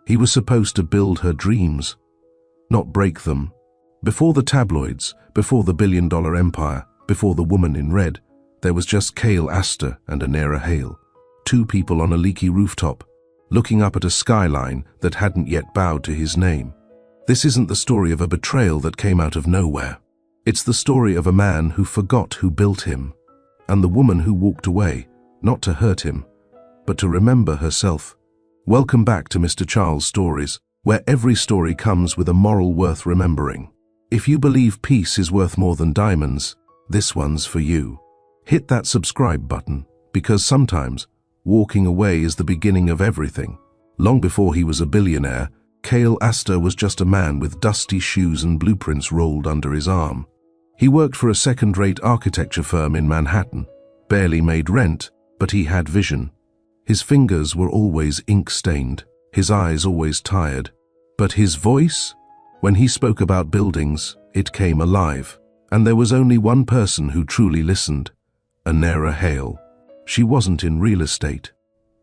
He was supposed to build her dreams, not break them. Before the tabloids, before the billion-dollar empire, before the woman in red, there was just Cale Astor and Anera Hale, two people on a leaky rooftop, looking up at a skyline that hadn't yet bowed to his name. This isn't the story of a betrayal that came out of nowhere. It's the story of a man who forgot who built him, and the woman who walked away, not to hurt him, but to remember herself. Welcome back to Mr. Charles Stories, where every story comes with a moral worth remembering. If you believe peace is worth more than diamonds, this one's for you. Hit that subscribe button, because sometimes walking away is the beginning of everything. Long before he was a billionaire, Cale Astor was just a man with dusty shoes and blueprints rolled under his arm. He worked for a second-rate architecture firm in Manhattan, barely made rent, but he had vision. His fingers were always ink-stained, his eyes always tired. But his voice? When he spoke about buildings, it came alive. And there was only one person who truly listened, Anera Hale. She wasn't in real estate.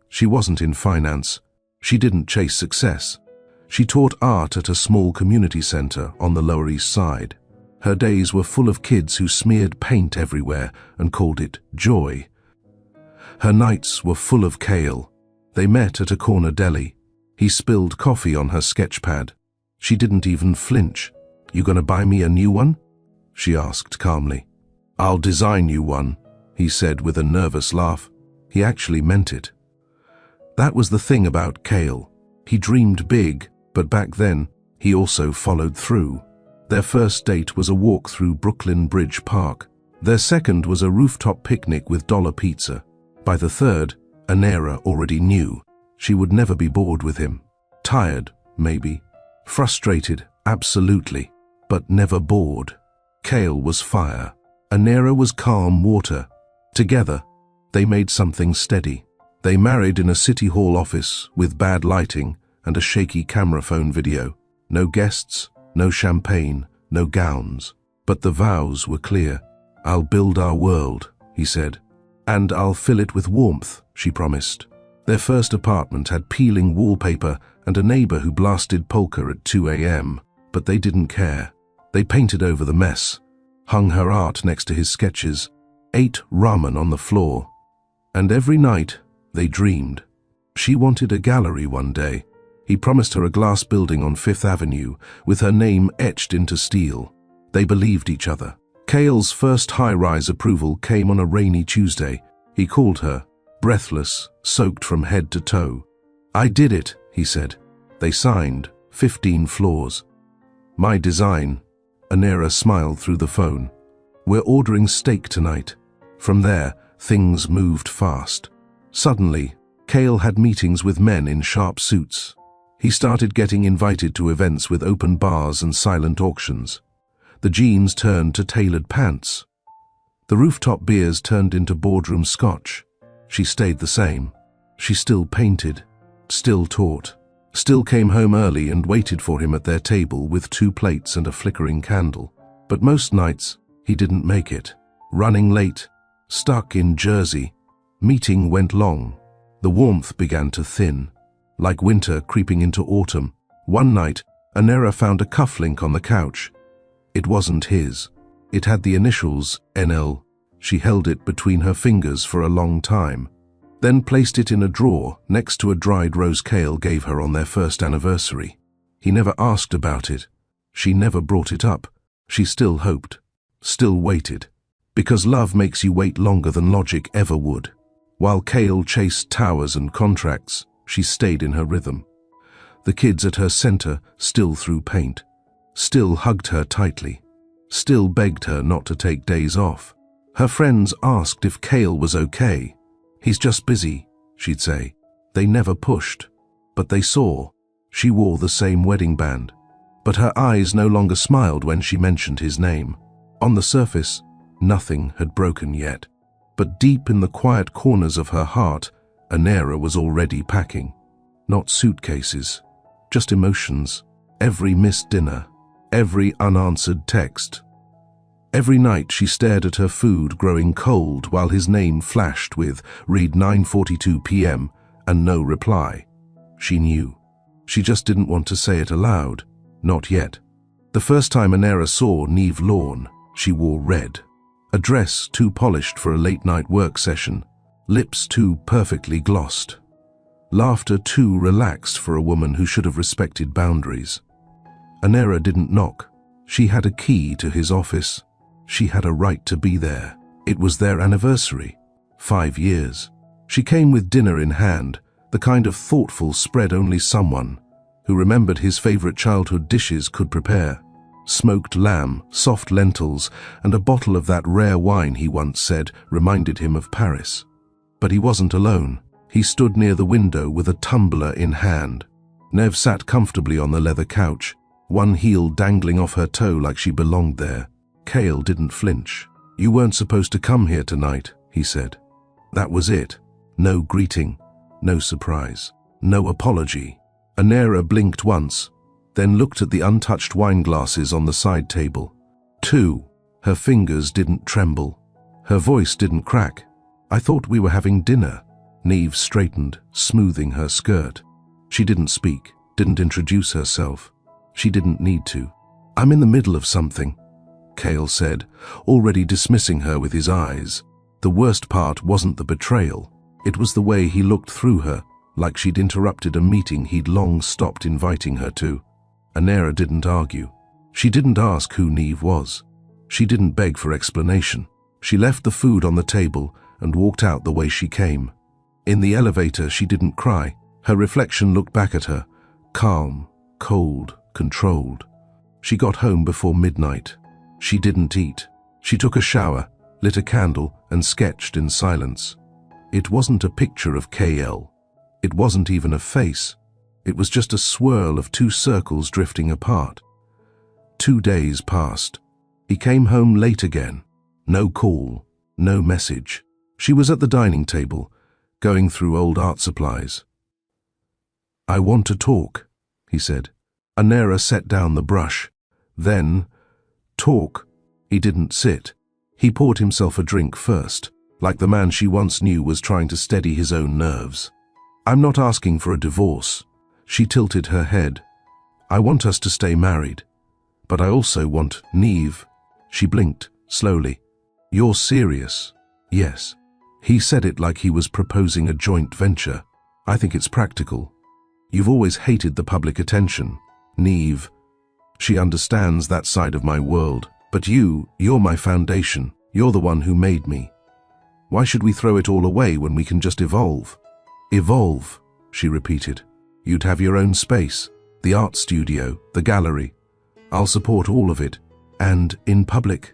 She wasn't in finance. She didn't chase success. She taught art at a small community center on the Lower East Side. Her days were full of kids who smeared paint everywhere and called it joy. Her nights were full of Cale. They met at a corner deli. He spilled coffee on her sketch pad. She didn't even flinch. "You gonna buy me a new one?" she asked calmly. "I'll design you one," he said with a nervous laugh. He actually meant it. That was the thing about Cale. He dreamed big, but back then, he also followed through. Their first date was a walk through Brooklyn Bridge Park. Their second was a rooftop picnic with dollar pizza. By the third, Anera already knew she would never be bored with him. Tired, maybe. Frustrated, absolutely. But never bored. Cale was fire. Anera was calm water. Together, they made something steady. They married in a city hall office with bad lighting and a shaky camera phone video. No guests, no champagne, no gowns. But the vows were clear. "I'll build our world," he said. "And I'll fill it with warmth," she promised. Their first apartment had peeling wallpaper and a neighbor who blasted polka at 2 a.m., but they didn't care. They painted over the mess, hung her art next to his sketches, ate ramen on the floor. And every night, they dreamed. She wanted a gallery one day. He promised her a glass building on Fifth Avenue with her name etched into steel. They believed each other. Cale's first high-rise approval came on a rainy Tuesday. He called her, breathless, soaked from head to toe. "I did it," he said. They signed, 15 floors. "My design." Anera smiled through the phone. "We're ordering steak tonight." From there, things moved fast. Suddenly, Cale had meetings with men in sharp suits. He started getting invited to events with open bars and silent auctions. The jeans turned to tailored pants. The rooftop beers turned into boardroom scotch. She stayed the same. She still painted, still taught, still came home early and waited for him at their table with 2 plates and a flickering candle. But most nights, he didn't make it. Running late, stuck in Jersey. Meeting went long. The warmth began to thin, like winter creeping into autumn. One night, Anera found a cufflink on the couch. It wasn't his. It had the initials NL. She held it between her fingers for a long time, then placed it in a drawer next to a dried rose Cale gave her on their first anniversary. He never asked about it. She never brought it up. She still hoped, still waited. Because love makes you wait longer than logic ever would. While Cale chased towers and contracts, she stayed in her rhythm. The kids at her center still threw paint, still hugged her tightly, still begged her not to take days off. Her friends asked if Cale was okay. "He's just busy," she'd say. They never pushed, but they saw. She wore the same wedding band, but her eyes no longer smiled when she mentioned his name. On the surface, nothing had broken yet, but deep in the quiet corners of her heart, Anera was already packing. Not suitcases, just emotions. Every missed dinner, every unanswered text. Every night she stared at her food growing cold while his name flashed with "read 9:42 p.m." and no reply. She knew. She just didn't want to say it aloud. Not yet. The first time Anera saw Neve Lorne, she wore red. A dress too polished for a late-night work session. Lips too perfectly glossed. Laughter too relaxed for a woman who should have respected boundaries. Anera didn't knock. She had a key to his office. She had a right to be there. It was their anniversary. 5 years. She came with dinner in hand, the kind of thoughtful spread only someone who remembered his favorite childhood dishes could prepare. Smoked lamb, soft lentils, and a bottle of that rare wine he once said reminded him of Paris. But he wasn't alone. He stood near the window with a tumbler in hand. Neve sat comfortably on the leather couch, one heel dangling off her toe like she belonged there. Cale didn't flinch. "You weren't supposed to come here tonight," he said. That was it. No greeting, no surprise, no apology. Anera blinked once, then looked at the untouched wine glasses on the side table. 2. Her fingers didn't tremble. Her voice didn't crack. "I thought we were having dinner." Neve straightened, smoothing her skirt. She didn't speak, didn't introduce herself. She didn't need to. "I'm in the middle of something," Cale said, already dismissing her with his eyes. The worst part wasn't the betrayal. It was the way he looked through her, like she'd interrupted a meeting he'd long stopped inviting her to. Anera didn't argue. She didn't ask who Neve was. She didn't beg for explanation. She left the food on the table and walked out the way she came. In the elevator, she didn't cry. Her reflection looked back at her, calm, cold, controlled. She got home before midnight. She didn't eat. She took a shower, lit a candle, and sketched in silence. It wasn't a picture of KL. It wasn't even a face. It was just a swirl of 2 circles drifting apart. 2 days passed. He came home late again. No call, no message. She was at the dining table, going through old art supplies. "I want to talk," he said. Anera set down the brush. Then, talk. He didn't sit. He poured himself a drink first, like the man she once knew was trying to steady his own nerves. "I'm not asking for a divorce." She tilted her head. "I want us to stay married. But I also want Neve." She blinked, slowly. "You're serious?" "Yes." He said it like he was proposing a joint venture. "I think it's practical. You've always hated the public attention. Neve. She understands that side of my world. But you're my foundation. You're the one who made me. Why should we throw it all away when we can just evolve?" "Evolve," she repeated. "You'd have your own space, the art studio, the gallery. I'll support all of it. And in public."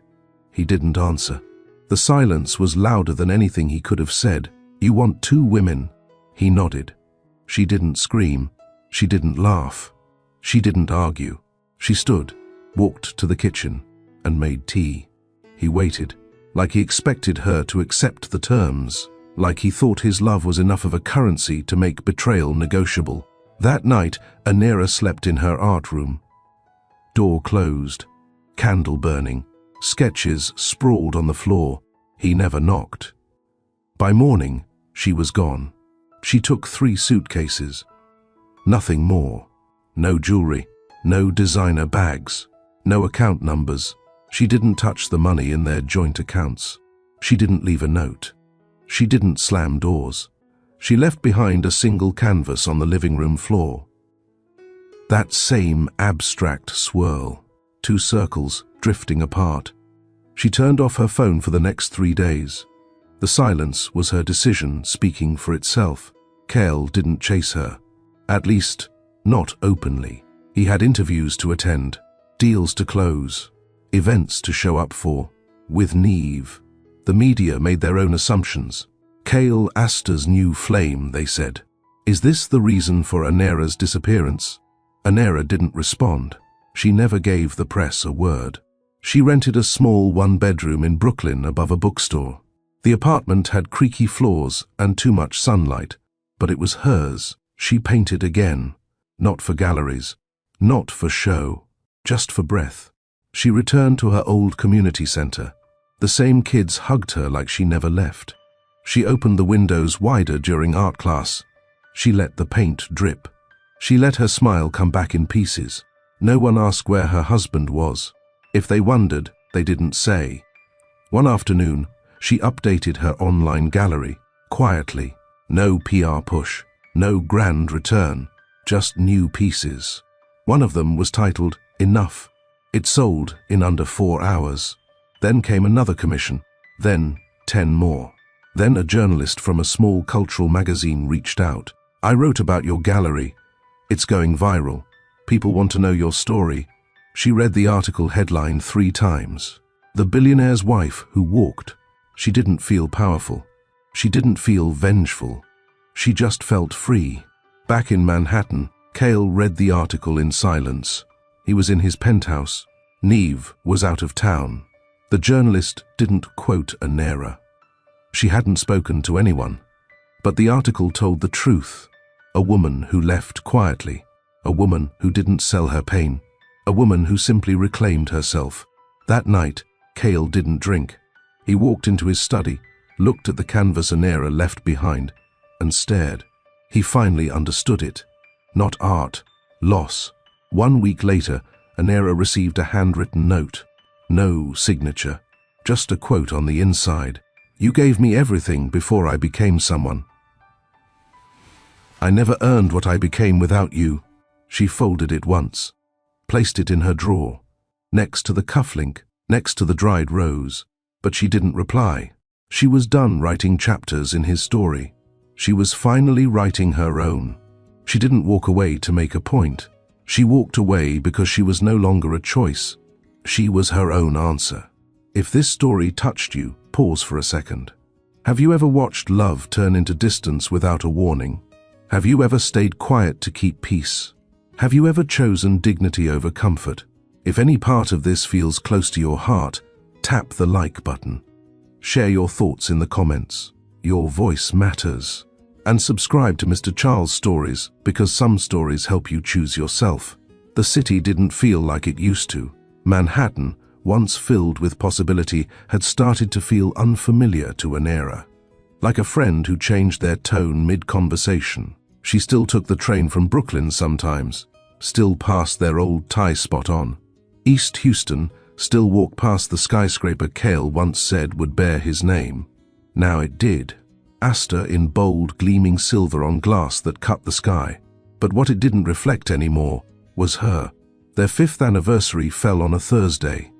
He didn't answer. The silence was louder than anything he could have said. "You want 2 women?" He nodded. She didn't scream. She didn't laugh. She didn't argue. She stood, walked to the kitchen, and made tea. He waited, like he expected her to accept the terms, like he thought his love was enough of a currency to make betrayal negotiable. That night, Anera slept in her art room. Door closed, candle burning, sketches sprawled on the floor. He never knocked. By morning, she was gone. She took 3 suitcases. Nothing more. No jewelry, no designer bags, no account numbers. She didn't touch the money in their joint accounts. She didn't leave a note. She didn't slam doors. She left behind a single canvas on the living room floor. That same abstract swirl, 2 circles drifting apart. She turned off her phone for the next 3 days. The silence was her decision speaking for itself. Cale didn't chase her. At least, not openly. He had interviews to attend, deals to close, events to show up for. With Neve, the media made their own assumptions. Cale Astor's new flame, they said. Is this the reason for Anera's disappearance? Anera didn't respond. She never gave the press a word. She rented a small 1-bedroom in Brooklyn above a bookstore. The apartment had creaky floors and too much sunlight, but it was hers. She painted again, not for galleries, not for show, just for breath. She returned to her old community center. The same kids hugged her like she never left. She opened the windows wider during art class. She let the paint drip. She let her smile come back in pieces. No one asked where her husband was. If they wondered, they didn't say. One afternoon, she updated her online gallery, quietly. No PR push, no grand return, just new pieces. One of them was titled, "Enough." It sold in under 4 hours. Then came another commission, then 10 more. Then a journalist from a small cultural magazine reached out. "I wrote about your gallery. It's going viral. People want to know your story." She read the article headline 3 times. The billionaire's wife who walked. She didn't feel powerful. She didn't feel vengeful. She just felt free. Back in Manhattan, Cale read the article in silence. He was in his penthouse. Neve was out of town. The journalist didn't quote a Nera. She hadn't spoken to anyone. But the article told the truth. A woman who left quietly. A woman who didn't sell her pain. A woman who simply reclaimed herself. That night, Cale didn't drink. He walked into his study, looked at the canvas Nera left behind, and stared. He finally understood it. Not art, loss. 1 week later, Nera received a handwritten note. No signature, just a quote on the inside. "You gave me everything before I became someone. I never earned what I became without you." She folded it once, placed it in her drawer, next to the cufflink, next to the dried rose, but she didn't reply. She was done writing chapters in his story. She was finally writing her own. She didn't walk away to make a point. She walked away because she was no longer a choice. She was her own answer. If this story touched you, pause for a second. Have you ever watched love turn into distance without a warning? Have you ever stayed quiet to keep peace? Have you ever chosen dignity over comfort? If any part of this feels close to your heart, tap the like button. Share your thoughts in the comments. Your voice matters. And subscribe to Mr. Charles Stories, because some stories help you choose yourself. The city didn't feel like it used to. Manhattan, once filled with possibility, had started to feel unfamiliar to Nera. Like a friend who changed their tone mid-conversation. She still took the train from Brooklyn sometimes, still passed their old Thai spot on. East Houston still walked past the skyscraper Cale once said would bear his name. Now it did. Astor in bold, gleaming silver on glass that cut the sky. But what it didn't reflect anymore was her. Their 5th anniversary fell on a Thursday.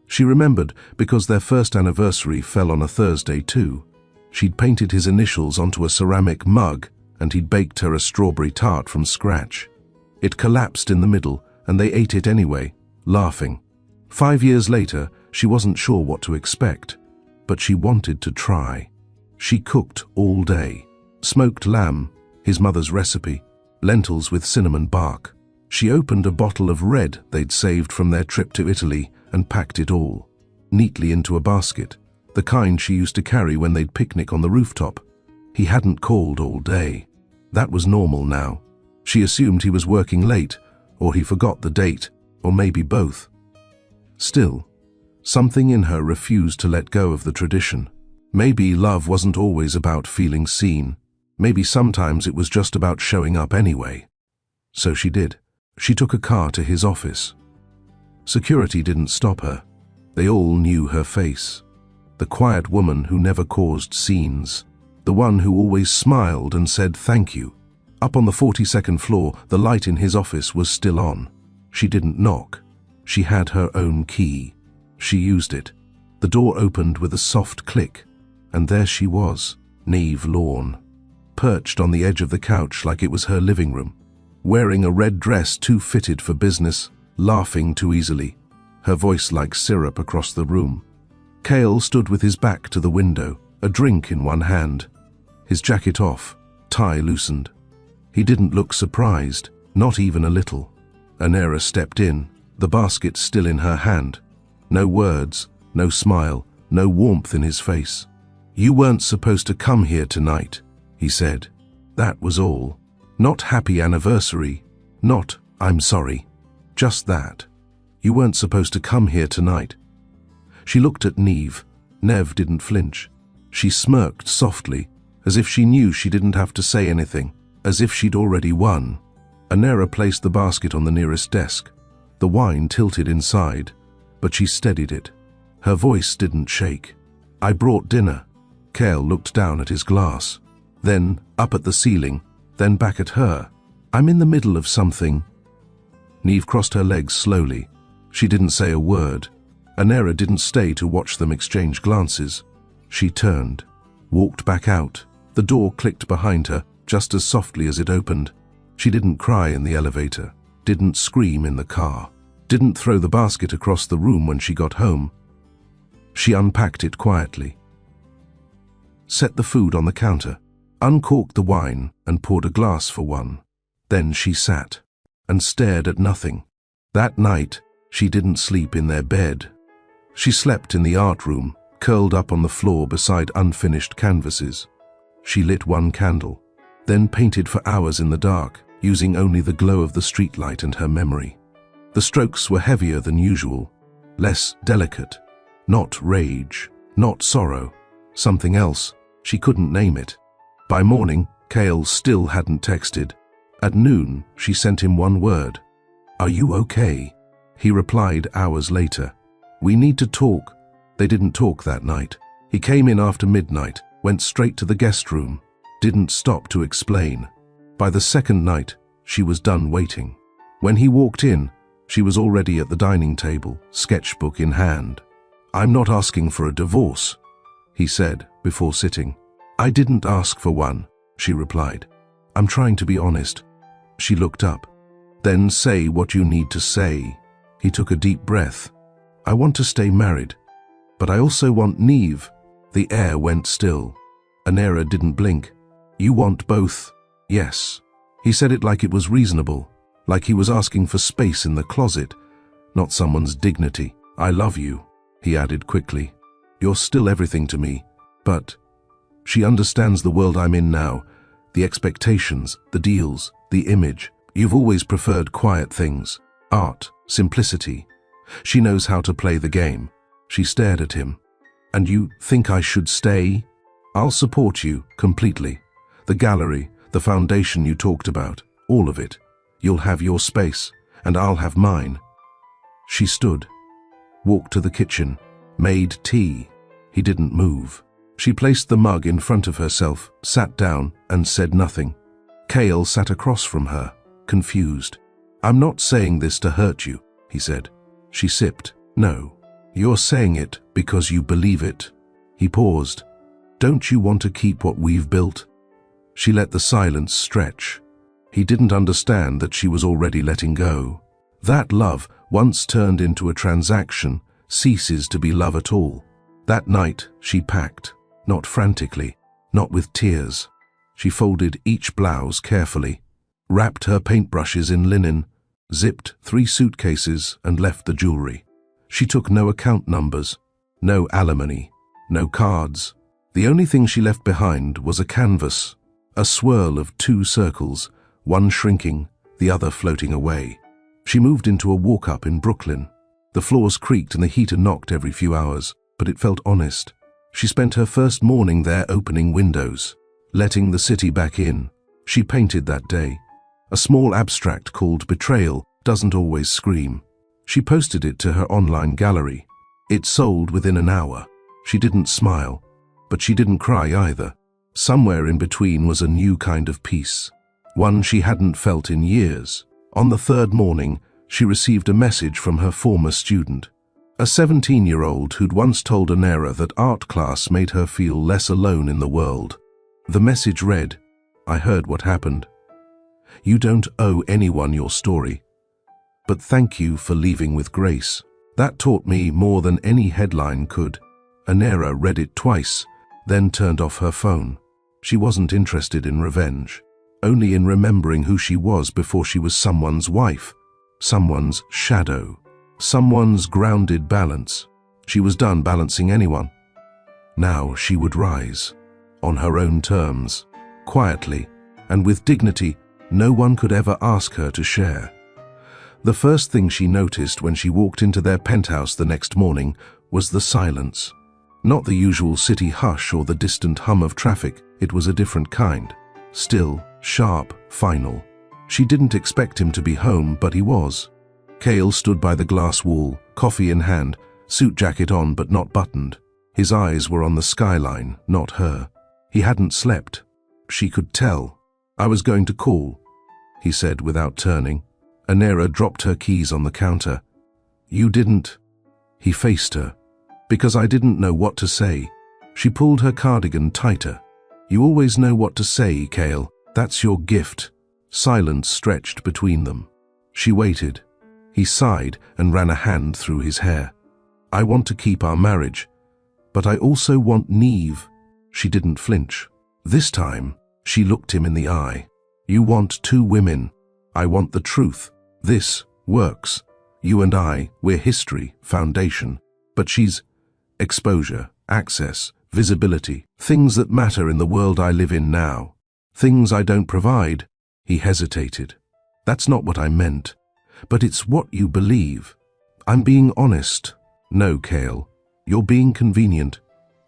She remembered because their 1st anniversary fell on a Thursday too. She'd painted his initials onto a ceramic mug, and he'd baked her a strawberry tart from scratch. It collapsed in the middle, and they ate it anyway, laughing. 5 years later, she wasn't sure what to expect, but she wanted to try. She cooked all day. Smoked lamb, his mother's recipe, lentils with cinnamon bark. She opened a bottle of red they'd saved from their trip to Italy and packed it all, neatly into a basket, the kind she used to carry when they'd picnic on the rooftop. He hadn't called all day. That was normal now. She assumed he was working late, or he forgot the date, or maybe both. Still, something in her refused to let go of the tradition. Maybe love wasn't always about feeling seen. Maybe sometimes it was just about showing up anyway. So she did. She took a car to his office. Security didn't stop her. They all knew her face. The quiet woman who never caused scenes. The one who always smiled and said thank you. Up on the 42nd floor, the light in his office was still on. She didn't knock. She had her own key. She used it. The door opened with a soft click, and there she was, Neve Lorne, perched on the edge of the couch like it was her living room, wearing a red dress too fitted for business, laughing too easily, her voice like syrup across the room. Cale stood with his back to the window, a drink in one hand, his jacket off, tie loosened. He didn't look surprised, not even a little. Nera stepped in, the basket still in her hand. No words, no smile, no warmth in his face. "You weren't supposed to come here tonight," he said. That was all. Not happy anniversary, not I'm sorry. Just that. You weren't supposed to come here tonight. She looked at Neve. Neve didn't flinch. She smirked softly, as if she knew she didn't have to say anything, as if she'd already won. Anera placed the basket on the nearest desk. The wine tilted inside, but she steadied it. Her voice didn't shake. "I brought dinner." Cale looked down at his glass, then up at the ceiling, then back at her. "I'm in the middle of something." Niamh crossed her legs slowly. She didn't say a word. Anera didn't stay to watch them exchange glances. She turned, walked back out. The door clicked behind her, just as softly as it opened. She didn't cry in the elevator, didn't scream in the car, didn't throw the basket across the room when she got home. She unpacked it quietly, set the food on the counter, uncorked the wine and poured a glass for one. Then she sat and stared at nothing. That night, she didn't sleep in their bed. She slept in the art room, curled up on the floor beside unfinished canvases. She lit one candle, then painted for hours in the dark, using only the glow of the streetlight and her memory. The strokes were heavier than usual, less delicate. Not rage, not sorrow, something else. She couldn't name it. By morning, Cale still hadn't texted. At noon, she sent him one word. "Are you okay?" He replied hours later. "We need to talk." They didn't talk that night. He came in after midnight, went straight to the guest room, didn't stop to explain. By the second night, she was done waiting. When he walked in, she was already at the dining table, sketchbook in hand. "I'm not asking for a divorce," he said before sitting. "I didn't ask for one," she replied. "I'm trying to be honest." She looked up. "Then say what you need to say." He took a deep breath. "I want to stay married, but I also want Niamh." The air went still. Anera didn't blink. "You want both?" "Yes." He said it like it was reasonable, like he was asking for space in the closet, not someone's dignity. "I love you," he added quickly. "You're still everything to me, but..." She understands the world I'm in now, the expectations, the deals, the image. You've always preferred quiet things, art, simplicity. She knows how to play the game. She stared at him. "And you think I should stay?" "I'll support you completely. The gallery, the foundation you talked about, all of it. You'll have your space, and I'll have mine." She stood, walked to the kitchen, made tea. He didn't move. She placed the mug in front of herself, sat down, and said nothing. Cale sat across from her, confused. "I'm not saying this to hurt you," he said. She sipped. "No, you're saying it because you believe it." He paused. "Don't you want to keep what we've built?" She let the silence stretch. He didn't understand that she was already letting go. That love, once turned into a transaction, ceases to be love at all. That night, she packed, not frantically, not with tears. She folded each blouse carefully, wrapped her paintbrushes in linen, zipped 3 suitcases and left the jewelry. She took no account numbers, no alimony, no cards. The only thing she left behind was a canvas, a swirl of 2 circles, one shrinking, the other floating away. She moved into a walk-up in Brooklyn. The floors creaked and the heater knocked every few hours, but it felt honest. She spent her first morning there opening windows, letting the city back in. She painted that day. A small abstract called Betrayal doesn't always scream. She posted it to her online gallery. It sold within an hour. She didn't smile, but she didn't cry either. Somewhere in between was a new kind of peace, one she hadn't felt in years. On the 3rd morning, she received a message from her former student, a 17-year-old who'd once told Anera that art class made her feel less alone in the world. The message read, "I heard what happened. You don't owe anyone your story, but thank you for leaving with grace." That taught me more than any headline could. Anera read it twice, then turned off her phone. She wasn't interested in revenge, only in remembering who she was before she was someone's wife, someone's shadow, someone's grounded balance. She was done balancing anyone. Now she would rise, on her own terms, quietly, and with dignity no one could ever ask her to share. The first thing she noticed when she walked into their penthouse the next morning was the silence. Not the usual city hush or the distant hum of traffic. It was a different kind. Still, sharp, final. She didn't expect him to be home, but he was. Cale stood by the glass wall, coffee in hand, suit jacket on but not buttoned. His eyes were on the skyline, not her. He hadn't slept. She could tell. "I was going to call," he said without turning. Anera dropped her keys on the counter. "You didn't." He faced her. "Because I didn't know what to say." She pulled her cardigan tighter. "You always know what to say, Cale. That's your gift." Silence stretched between them. She waited. He sighed and ran a hand through his hair. "I want to keep our marriage, but I also want Neve." She didn't flinch. This time, she looked him in the eye. "You want two women. I want the truth. This works. You and I, we're history, foundation. But she's exposure, access, visibility, things that matter in the world I live in now. Things I don't provide." He hesitated. "That's not what I meant. But it's what you believe." "I'm being honest." "No, Cale. You're being convenient."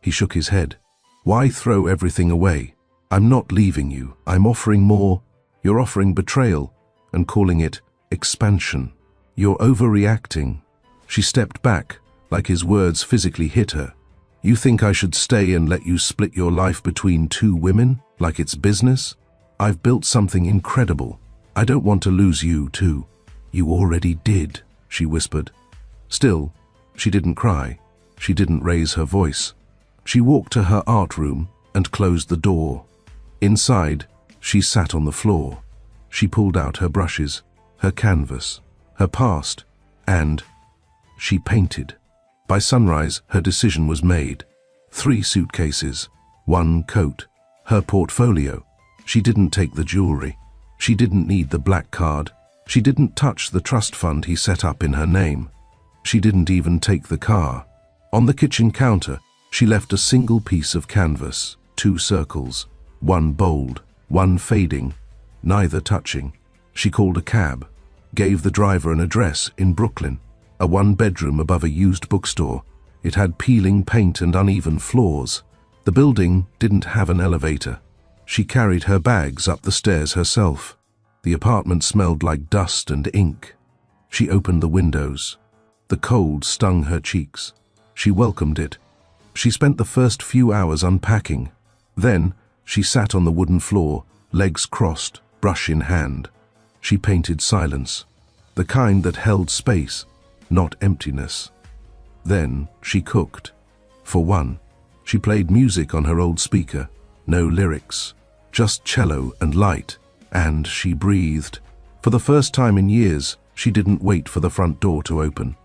He shook his head. "Why throw everything away? I'm not leaving you. I'm offering more. You're offering betrayal and calling it expansion. You're overreacting." She stepped back, like his words physically hit her. "You think I should stay and let you split your life between two women, like it's business? I've built something incredible. I don't want to lose you, too." "You already did," she whispered. Still, she didn't cry. She didn't raise her voice. She walked to her art room and closed the door. Inside, she sat on the floor. She pulled out her brushes, her canvas, her past, and she painted. By sunrise, her decision was made. 3 suitcases, 1 coat, her portfolio. She didn't take the jewelry. She didn't need the black card. She didn't touch the trust fund he set up in her name. She didn't even take the car. On the kitchen counter, she left a single piece of canvas, 2 circles, 1 bold, 1 fading, neither touching. She called a cab, gave the driver an address in Brooklyn, a 1-bedroom above a used bookstore. It had peeling paint and uneven floors. The building didn't have an elevator. She carried her bags up the stairs herself. The apartment smelled like dust and ink. She opened the windows. The cold stung her cheeks. She welcomed it. She spent the first few hours unpacking. Then, she sat on the wooden floor, legs crossed, brush in hand. She painted silence, the kind that held space, not emptiness. Then, she cooked. For one, she played music on her old speaker, no lyrics, just cello and light, and she breathed. For the first time in years, she didn't wait for the front door to open.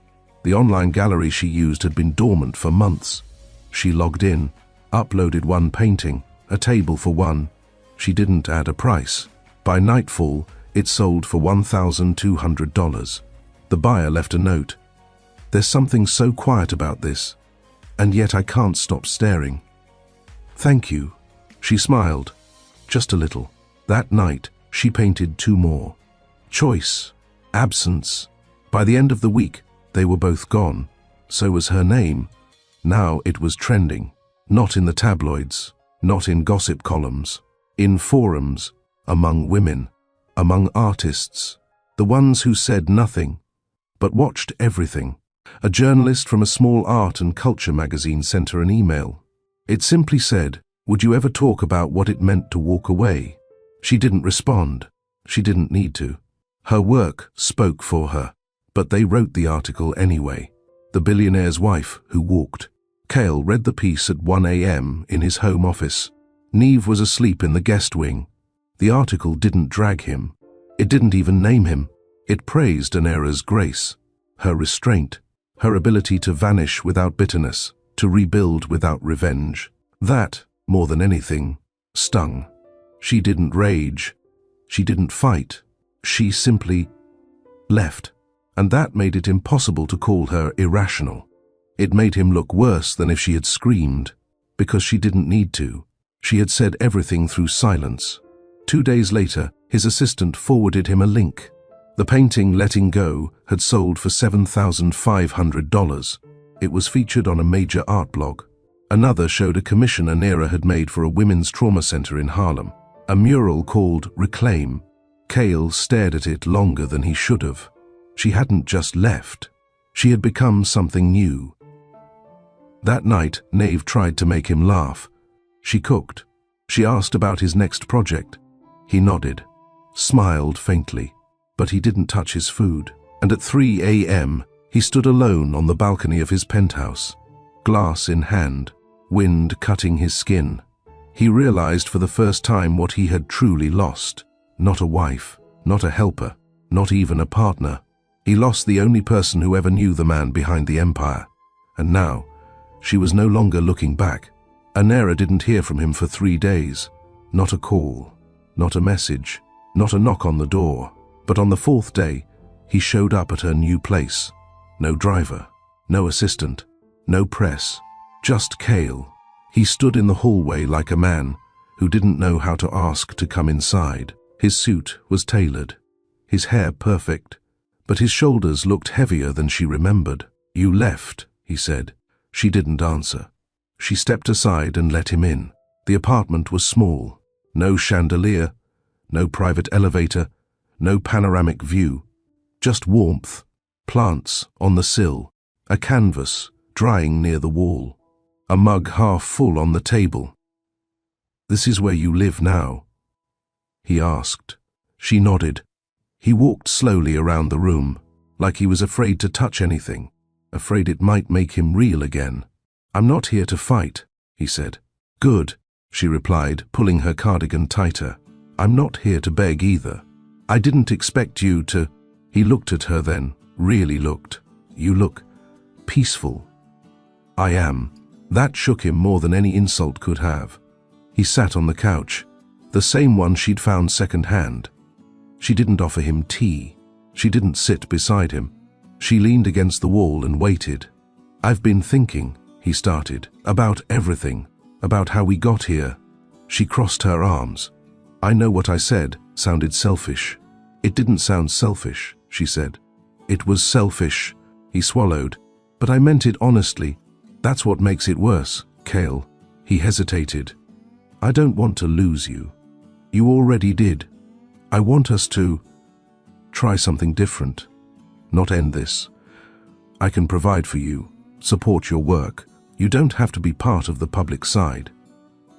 The online gallery she used had been dormant for months. She logged in, uploaded 1 painting, a table for 1. She didn't add a price. By nightfall, it sold for $1,200. The buyer left a note. "There's something so quiet about this, and yet I can't stop staring." "Thank you." She smiled, just a little. That night, she painted 2 more. Choice, absence. By the end of the week, they were both gone. So was her name. Now it was trending. Not in the tabloids, not in gossip columns. In forums, among women, among artists. The ones who said nothing, but watched everything. A journalist from a small art and culture magazine sent her an email. It simply said, "Would you ever talk about what it meant to walk away?" She didn't respond. She didn't need to. Her work spoke for her, but they wrote the article anyway. The billionaire's wife who walked. Cale read the piece at 1 a.m. in his home office. Neve was asleep in the guest wing. The article didn't drag him. It didn't even name him. It praised Anera's grace, her restraint, her ability to vanish without bitterness, to rebuild without revenge. That, more than anything, stung. She didn't rage. She didn't fight. She simply left. And that made it impossible to call her irrational. It made him look worse than if she had screamed, because she didn't need to. She had said everything through silence. 2 days later, his assistant forwarded him a link. The painting, Letting Go, had sold for $7,500. It was featured on a major art blog. Another showed a commission Anera had made for a women's trauma center in Harlem. A mural called Reclaim. Kale stared at it longer than he should have. She hadn't just left. She had become something new. That night, Nave tried to make him laugh. She cooked. She asked about his next project. He nodded, smiled faintly, but he didn't touch his food. And at 3 a.m., he stood alone on the balcony of his penthouse, glass in hand, wind cutting his skin. He realized for the first time what he had truly lost. Not a wife, not a helper, not even a partner. He lost the only person who ever knew the man behind the empire. And now, she was no longer looking back. Anera didn't hear from him for 3 days. Not a call, not a message, not a knock on the door. But on the 4th day, he showed up at her new place. No driver, no assistant, no press, just Kale. He stood in the hallway like a man who didn't know how to ask to come inside. His suit was tailored, his hair perfect, but his shoulders looked heavier than she remembered. "You left," he said. She didn't answer. She stepped aside and let him in. The apartment was small. No chandelier, no private elevator, no panoramic view. Just warmth, plants on the sill, a canvas drying near the wall, a mug half full on the table. "This is where you live now?" he asked. She nodded. He walked slowly around the room, like he was afraid to touch anything, afraid it might make him real again. "I'm not here to fight," he said. "Good," she replied, pulling her cardigan tighter. "I'm not here to beg either. I didn't expect you to—" He looked at her then, really looked. "You look peaceful." "I am." That shook him more than any insult could have. He sat on the couch, the same one she'd found second-hand. She didn't offer him tea. She didn't sit beside him. She leaned against the wall and waited. "I've been thinking," he started, "about everything, about how we got here." She crossed her arms. "I know what I said sounded selfish." "It didn't sound selfish," she said. "It was selfish," he swallowed. "But I meant it honestly. That's what makes it worse, Kale." He hesitated. "I don't want to lose you. You already did. I want us to try something different, not end this. I can provide for you, support your work. You don't have to be part of the public side.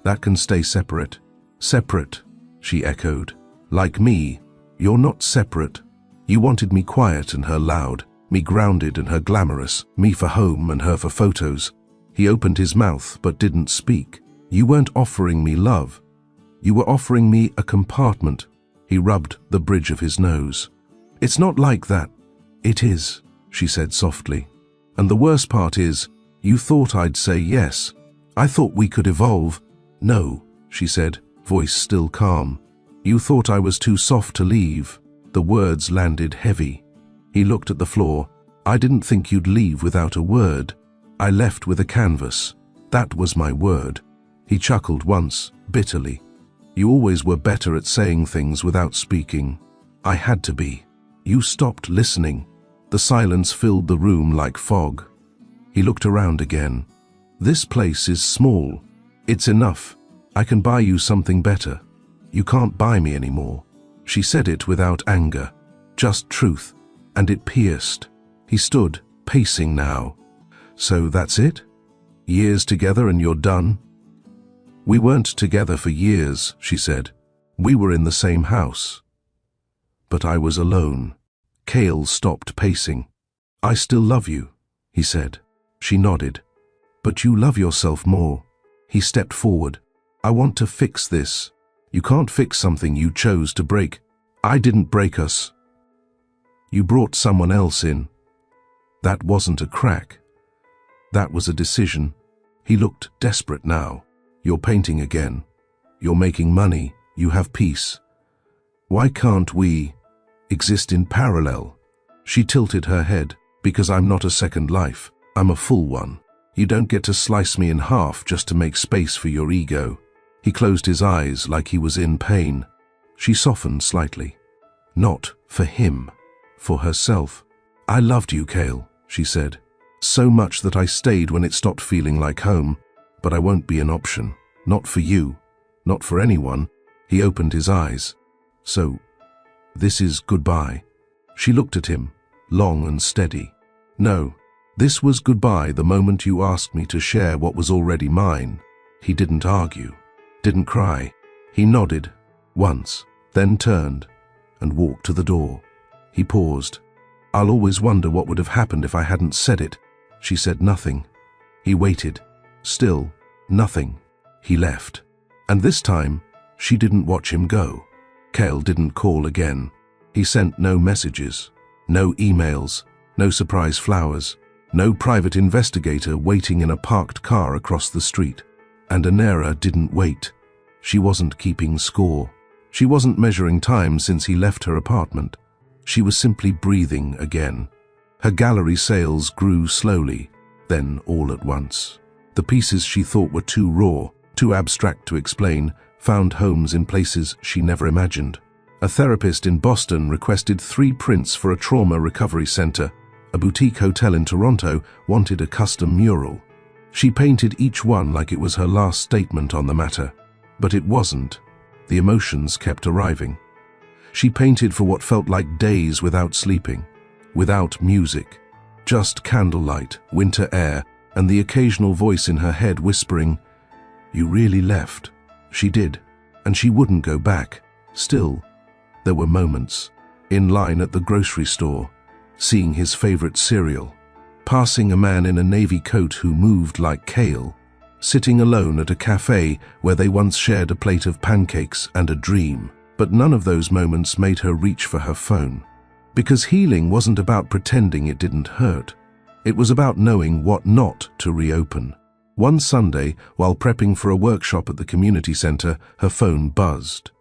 That can stay separate." "Separate," she echoed. "Like me. You're not separate. You wanted me quiet and her loud, me grounded and her glamorous, me for home and her for photos." He opened his mouth but didn't speak. "You weren't offering me love. You were offering me a compartment." He rubbed the bridge of his nose. "It's not like that." "It is," she said softly. "And the worst part is, you thought I'd say yes. I thought we could evolve." "No," she said, voice still calm. "You thought I was too soft to leave." The words landed heavy. He looked at the floor. "I didn't think you'd leave without a word. I left with a canvas. That was my word." He chuckled once, bitterly. "You always were better at saying things without speaking. I had to be." You stopped listening. The silence filled the room like fog. He looked around again. "This place is small. It's enough. I can buy you something better. You can't buy me anymore." She said it without anger, just truth, and it pierced. He stood, pacing now. "So that's it? Years together and you're done?" "We weren't together for years," she said. "We were in the same house. But I was alone." Kale stopped pacing. "I still love you," he said. She nodded. "But you love yourself more." He stepped forward. "I want to fix this. You can't fix something you chose to break. I didn't break us. You brought someone else in. That wasn't a crack. That was a decision." He looked desperate now. "You're painting again. You're making money. You have peace. Why can't we exist in parallel?" She tilted her head. "Because I'm not a second life. I'm a full one. You don't get to slice me in half just to make space for your ego." He closed his eyes like he was in pain. She softened slightly. Not for him, for herself. "I loved you, Kale," she said. "So much that I stayed when it stopped feeling like home. But I won't be an option. Not for you. Not for anyone." He opened his eyes. "So, This is goodbye. She looked at him, long and steady. No, this was goodbye the moment you asked me to share what was already mine. He didn't argue, didn't cry. He nodded, once, then turned, and walked to the door. He paused. I'll always wonder what would have happened if I hadn't said it. She said nothing. He waited. Still, nothing. He left. And this time, she didn't watch him go. Cale didn't call again. He sent no messages, no emails, no surprise flowers, no private investigator waiting in a parked car across the street. And Anera didn't wait. She wasn't keeping score. She wasn't measuring time since he left her apartment. She was simply breathing again. Her gallery sales grew slowly, then all at once. The pieces she thought were too raw, too abstract to explain, found homes in places she never imagined. A therapist in Boston requested 3 prints for a trauma recovery center. A boutique hotel in Toronto wanted a custom mural. She painted each one like it was her last statement on the matter. But it wasn't. The emotions kept arriving. She painted for what felt like days without sleeping, without music, just candlelight, winter air, and the occasional voice in her head whispering, "You really left." She did, and she wouldn't go back. Still, there were moments. In line at the grocery store, seeing his favorite cereal, passing a man in a navy coat who moved like Cale, sitting alone at a cafe where they once shared a plate of pancakes and a dream. But none of those moments made her reach for her phone. Because healing wasn't about pretending it didn't hurt. It was about knowing what not to reopen. One Sunday, while prepping for a workshop at the community center, her phone buzzed.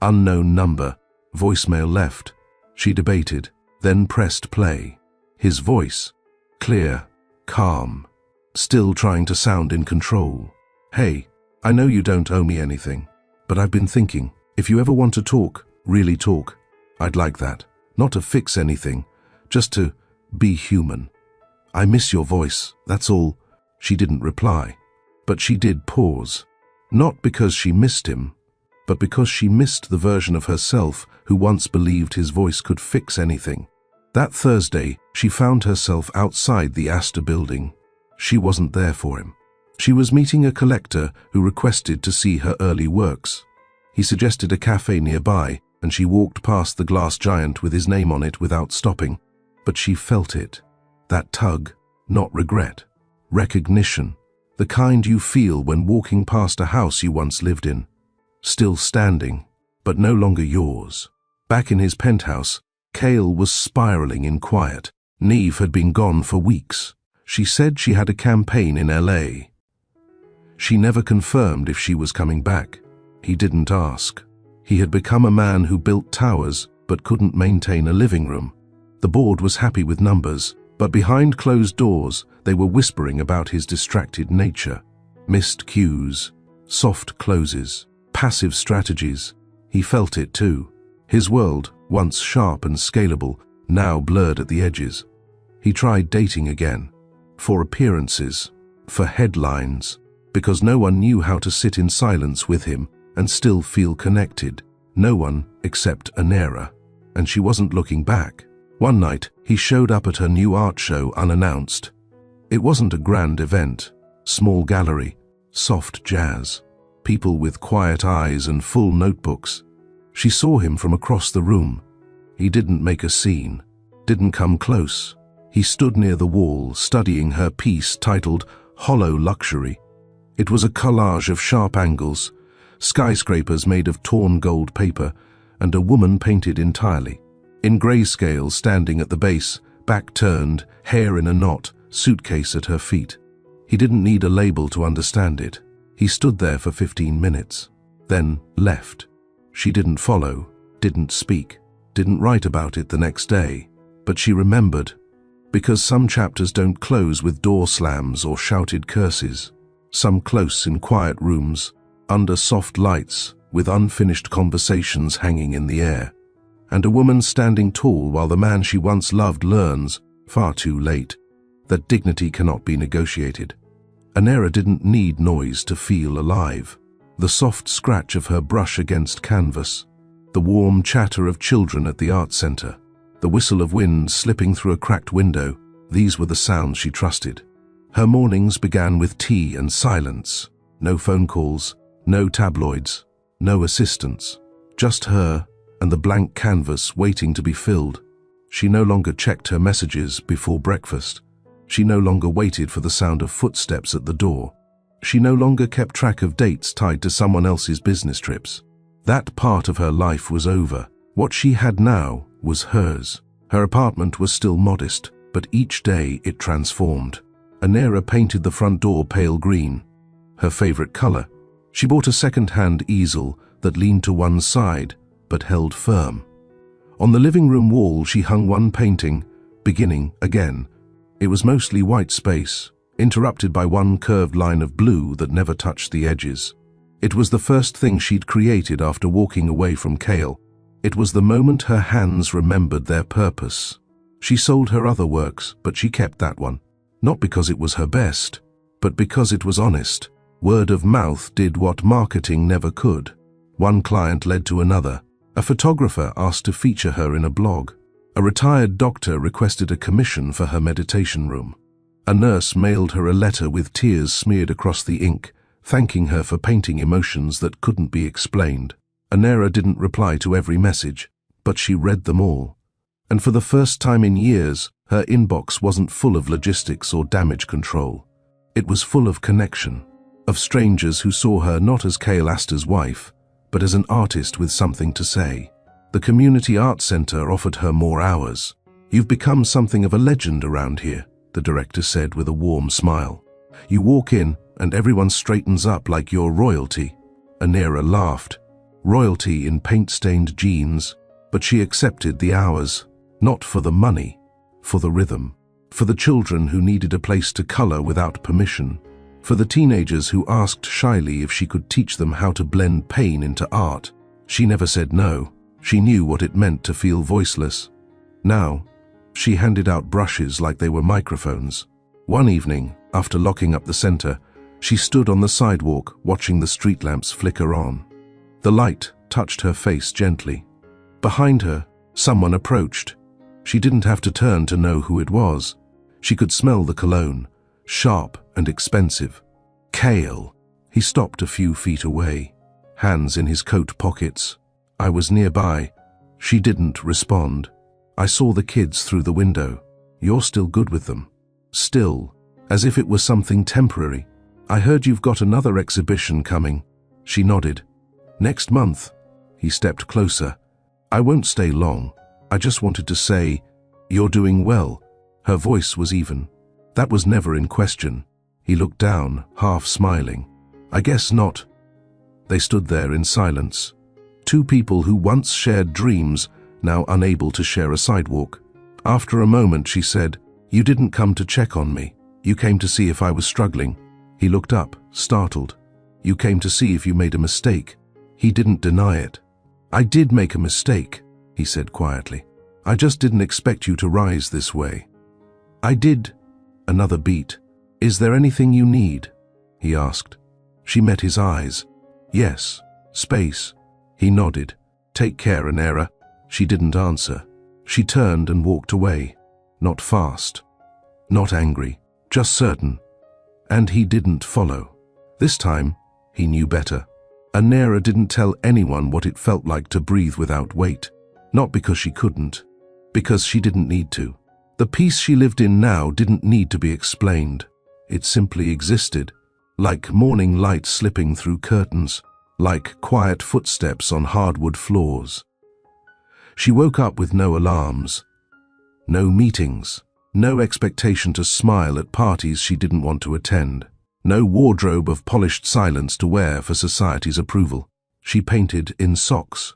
Unknown number, voicemail left. She debated, then pressed play. His voice, clear, calm, still trying to sound in control. "Hey, I know you don't owe me anything, but I've been thinking, if you ever want to talk, really talk, I'd like that. Not to fix anything, just to be human. I miss your voice, that's all." She didn't reply, but she did pause. Not because she missed him, but because she missed the version of herself who once believed his voice could fix anything. That Thursday, she found herself outside the Astor building. She wasn't there for him. She was meeting a collector who requested to see her early works. He suggested a cafe nearby, and she walked past the glass giant with his name on it without stopping. But she felt it. That tug, not regret. Recognition. The kind you feel when walking past a house you once lived in. Still standing, but no longer yours. Back in his penthouse, Cale was spiraling in quiet. Neve had been gone for weeks. She said she had a campaign in LA. She never confirmed if she was coming back. He didn't ask. He had become a man who built towers but couldn't maintain a living room. The board was happy with numbers, but behind closed doors they were whispering about his distracted nature. Missed cues, soft closes, passive strategies. He felt it too. His world, once sharp and scalable, now blurred at the edges. He tried dating again. For appearances, for headlines, because no one knew how to sit in silence with him and still feel connected. No one except Anera. And she wasn't looking back. One night, he showed up at her new art show unannounced. It wasn't a grand event. Small gallery, soft jazz, people with quiet eyes and full notebooks. She saw him from across the room. He didn't make a scene, didn't come close. He stood near the wall, studying her piece titled Hollow Luxury. It was a collage of sharp angles, skyscrapers made of torn gold paper, and a woman painted entirely. In grayscale, standing at the base, back turned, hair in a knot, suitcase at her feet. He didn't need a label to understand it. He stood there for 15 minutes, then left. She didn't follow, didn't speak, didn't write about it the next day, but she remembered. Because some chapters don't close with door slams or shouted curses. Some close in quiet rooms, under soft lights, with unfinished conversations hanging in the air. And a woman standing tall while the man she once loved learns, far too late, that dignity cannot be negotiated. Anera didn't need noise to feel alive. The soft scratch of her brush against canvas, the warm chatter of children at the art center, the whistle of wind slipping through a cracked window. These were the sounds she trusted. Her mornings began with tea and silence. No phone calls, no tabloids, no assistants. Just her and the blank canvas waiting to be filled. She no longer checked her messages before breakfast. She no longer waited for the sound of footsteps at the door. She no longer kept track of dates tied to someone else's business trips. That part of her life was over. What she had now was hers. Her apartment was still modest, but each day it transformed. Anera painted the front door pale green, her favorite color. She bought a second-hand easel that leaned to one side, but held firm. On the living room wall she hung one painting, Beginning Again. It was mostly white space, interrupted by one curved line of blue that never touched the edges. It was the first thing she'd created after walking away from Cale. It was the moment her hands remembered their purpose. She sold her other works, but she kept that one. Not because it was her best, but because it was honest. Word of mouth did what marketing never could. One client led to another. A photographer asked to feature her in a blog. A retired doctor requested a commission for her meditation room. A nurse mailed her a letter with tears smeared across the ink, thanking her for painting emotions that couldn't be explained. Anera didn't reply to every message, but she read them all. And for the first time in years, her inbox wasn't full of logistics or damage control. It was full of connection, of strangers who saw her not as Cale Astor's wife, but as an artist with something to say. The community art center offered her more hours. "You've become something of a legend around here," the director said with a warm smile. "You walk in and everyone straightens up like you're royalty." Anera laughed. Royalty in paint-stained jeans, but she accepted the hours, not for the money, for the rhythm, for the children who needed a place to color without permission, for the teenagers who asked shyly if she could teach them how to blend pain into art. She never said no. She knew what it meant to feel voiceless. Now, she handed out brushes like they were microphones. One evening, after locking up the center, she stood on the sidewalk watching the street lamps flicker on. The light touched her face gently. Behind her, someone approached. She didn't have to turn to know who it was. She could smell the cologne, sharp and expensive. Cale. He stopped a few feet away, hands in his coat pockets. I was nearby. She didn't respond. I saw the kids through the window. "You're still good with them." Still, as if it was something temporary. "I heard you've got another exhibition coming." She nodded. "Next month." He stepped closer. "I won't stay long. I just wanted to say, you're doing well." Her voice was even. That was never in question. He looked down, half smiling. "I guess not." They stood there in silence. Two people who once shared dreams, now unable to share a sidewalk. After a moment she said, "You didn't come to check on me. You came to see if I was struggling." He looked up, startled. "You came to see if you made a mistake." He didn't deny it. "I did make a mistake," he said quietly. "I just didn't expect you to rise this way." "I did." Another beat. "Is there anything you need?" he asked. She met his eyes. "Yes, space." He nodded. "Take care, Anera." She didn't answer. She turned and walked away. Not fast. Not angry. Just certain. And he didn't follow. This time, he knew better. Anera didn't tell anyone what it felt like to breathe without weight. Not because she couldn't. Because she didn't need to. The peace she lived in now didn't need to be explained. It simply existed. Like morning light slipping through curtains. Like quiet footsteps on hardwood floors. She woke up with no alarms. No meetings. No expectation to smile at parties she didn't want to attend. No wardrobe of polished silence to wear for society's approval. She painted in socks.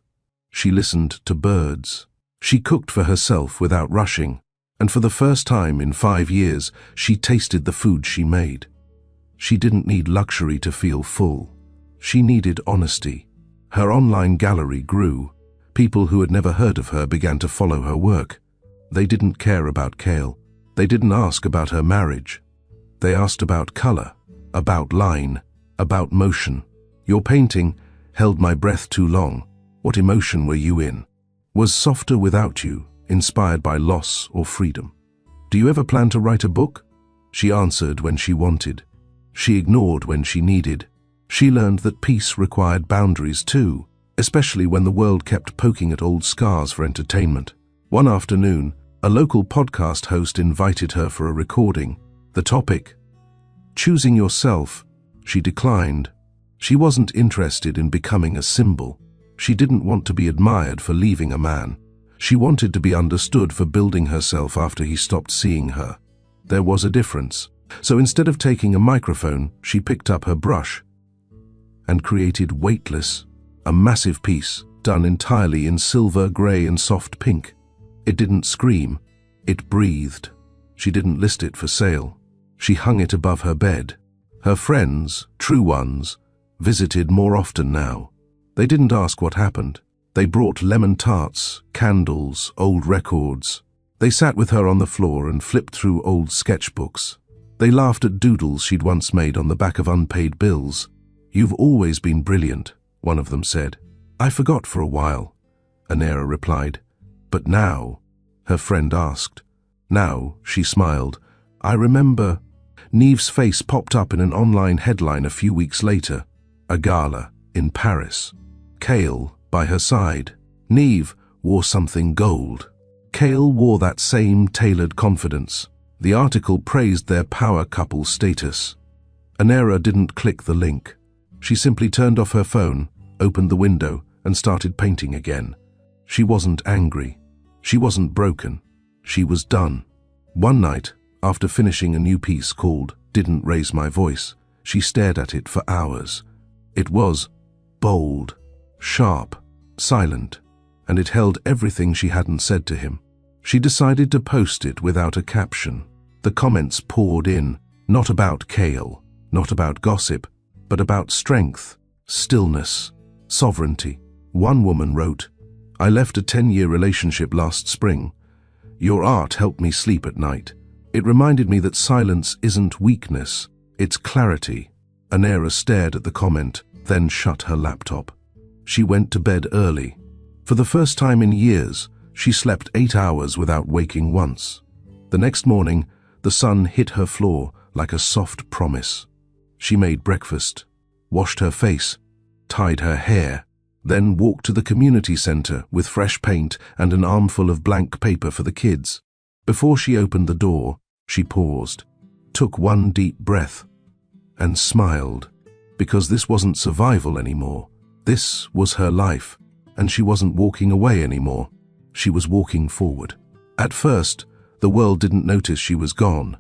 She listened to birds. She cooked for herself without rushing. And for the first time in 5 years, she tasted the food she made. She didn't need luxury to feel full. She needed honesty. Her online gallery grew. People who had never heard of her began to follow her work. They didn't care about Cale. They didn't ask about her marriage. They asked about color, about line, about motion. "Your painting held my breath too long." What emotion were you in? Was softer without you, inspired by loss or freedom? Do you ever plan to write a book? She answered when she wanted. She ignored when she needed. She learned that peace required boundaries too, especially when the world kept poking at old scars for entertainment. One afternoon, a local podcast host invited her for a recording. The topic, choosing yourself. She declined. She wasn't interested in becoming a symbol. She didn't want to be admired for leaving a man. She wanted to be understood for building herself after he stopped seeing her. There was a difference. So instead of taking a microphone, she picked up her brush and created Weightless, a massive piece done entirely in silver, grey and soft pink. It didn't scream, it breathed. She didn't list it for sale. She hung it above her bed. Her friends, true ones, visited more often now. They didn't ask what happened. They brought lemon tarts, candles, old records. They sat with her on the floor and flipped through old sketchbooks. They laughed at doodles she'd once made on the back of unpaid bills. "You've always been brilliant," one of them said. "I forgot for a while," Anera replied. "But now?" her friend asked. "Now," she smiled. "I remember." Neve's face popped up in an online headline a few weeks later. A gala in Paris. Kale by her side. Neve wore something gold. Kale wore that same tailored confidence. The article praised their power couple status. Anera didn't click the link. She simply turned off her phone, opened the window, and started painting again. She wasn't angry. She wasn't broken. She was done. One night, after finishing a new piece called "Didn't Raise My Voice," she stared at it for hours. It was bold, sharp, silent, and it held everything she hadn't said to him. She decided to post it without a caption. The comments poured in, not about Kale, not about gossip, but about strength, stillness, sovereignty. One woman wrote, "I left a 10-year relationship last spring. Your art helped me sleep at night. It reminded me that silence isn't weakness, it's clarity." Anera stared at the comment, then shut her laptop. She went to bed early. For the first time in years, she slept 8 hours without waking once. The next morning, the sun hit her floor like a soft promise. She made breakfast, washed her face, tied her hair, then walked to the community center with fresh paint and an armful of blank paper for the kids. Before she opened the door, she paused, took one deep breath, and smiled, because this wasn't survival anymore. This was her life, and she wasn't walking away anymore. She was walking forward. At first, the world didn't notice she was gone.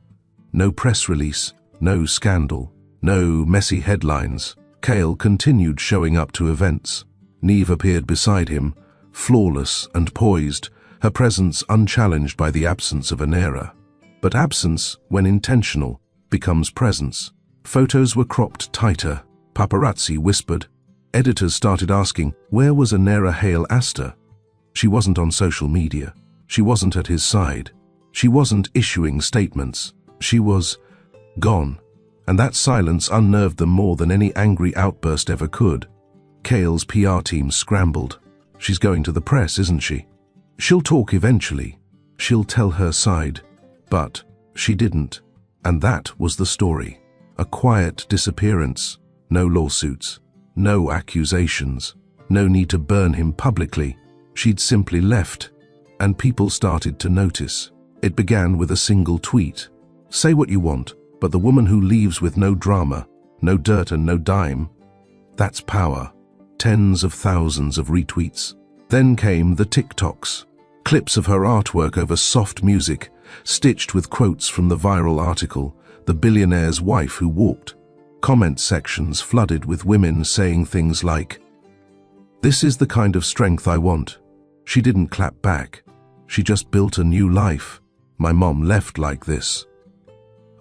No press release, no scandal, no messy headlines. Kale continued showing up to events. Neve appeared beside him, flawless and poised, her presence unchallenged by the absence of Anera. But absence, when intentional, becomes presence. Photos were cropped tighter. Paparazzi whispered. Editors started asking, where was Anera Hale Astor? She wasn't on social media. She wasn't at his side. She wasn't issuing statements. She was gone. And that silence unnerved them more than any angry outburst ever could. Kale's PR team scrambled. She's going to the press, isn't she? She'll talk eventually. She'll tell her side. But she didn't. And that was the story. A quiet disappearance. No lawsuits. No accusations. No need to burn him publicly. She'd simply left. And people started to notice. It began with a single tweet. Say what you want, but the woman who leaves with no drama, no dirt and no dime, that's power. Tens of thousands of retweets. Then came the TikToks. Clips of her artwork over soft music, stitched with quotes from the viral article, "The Billionaire's Wife Who Walked." Comment sections flooded with women saying things like, "This is the kind of strength I want." She didn't clap back. She just built a new life. "My mom left like this."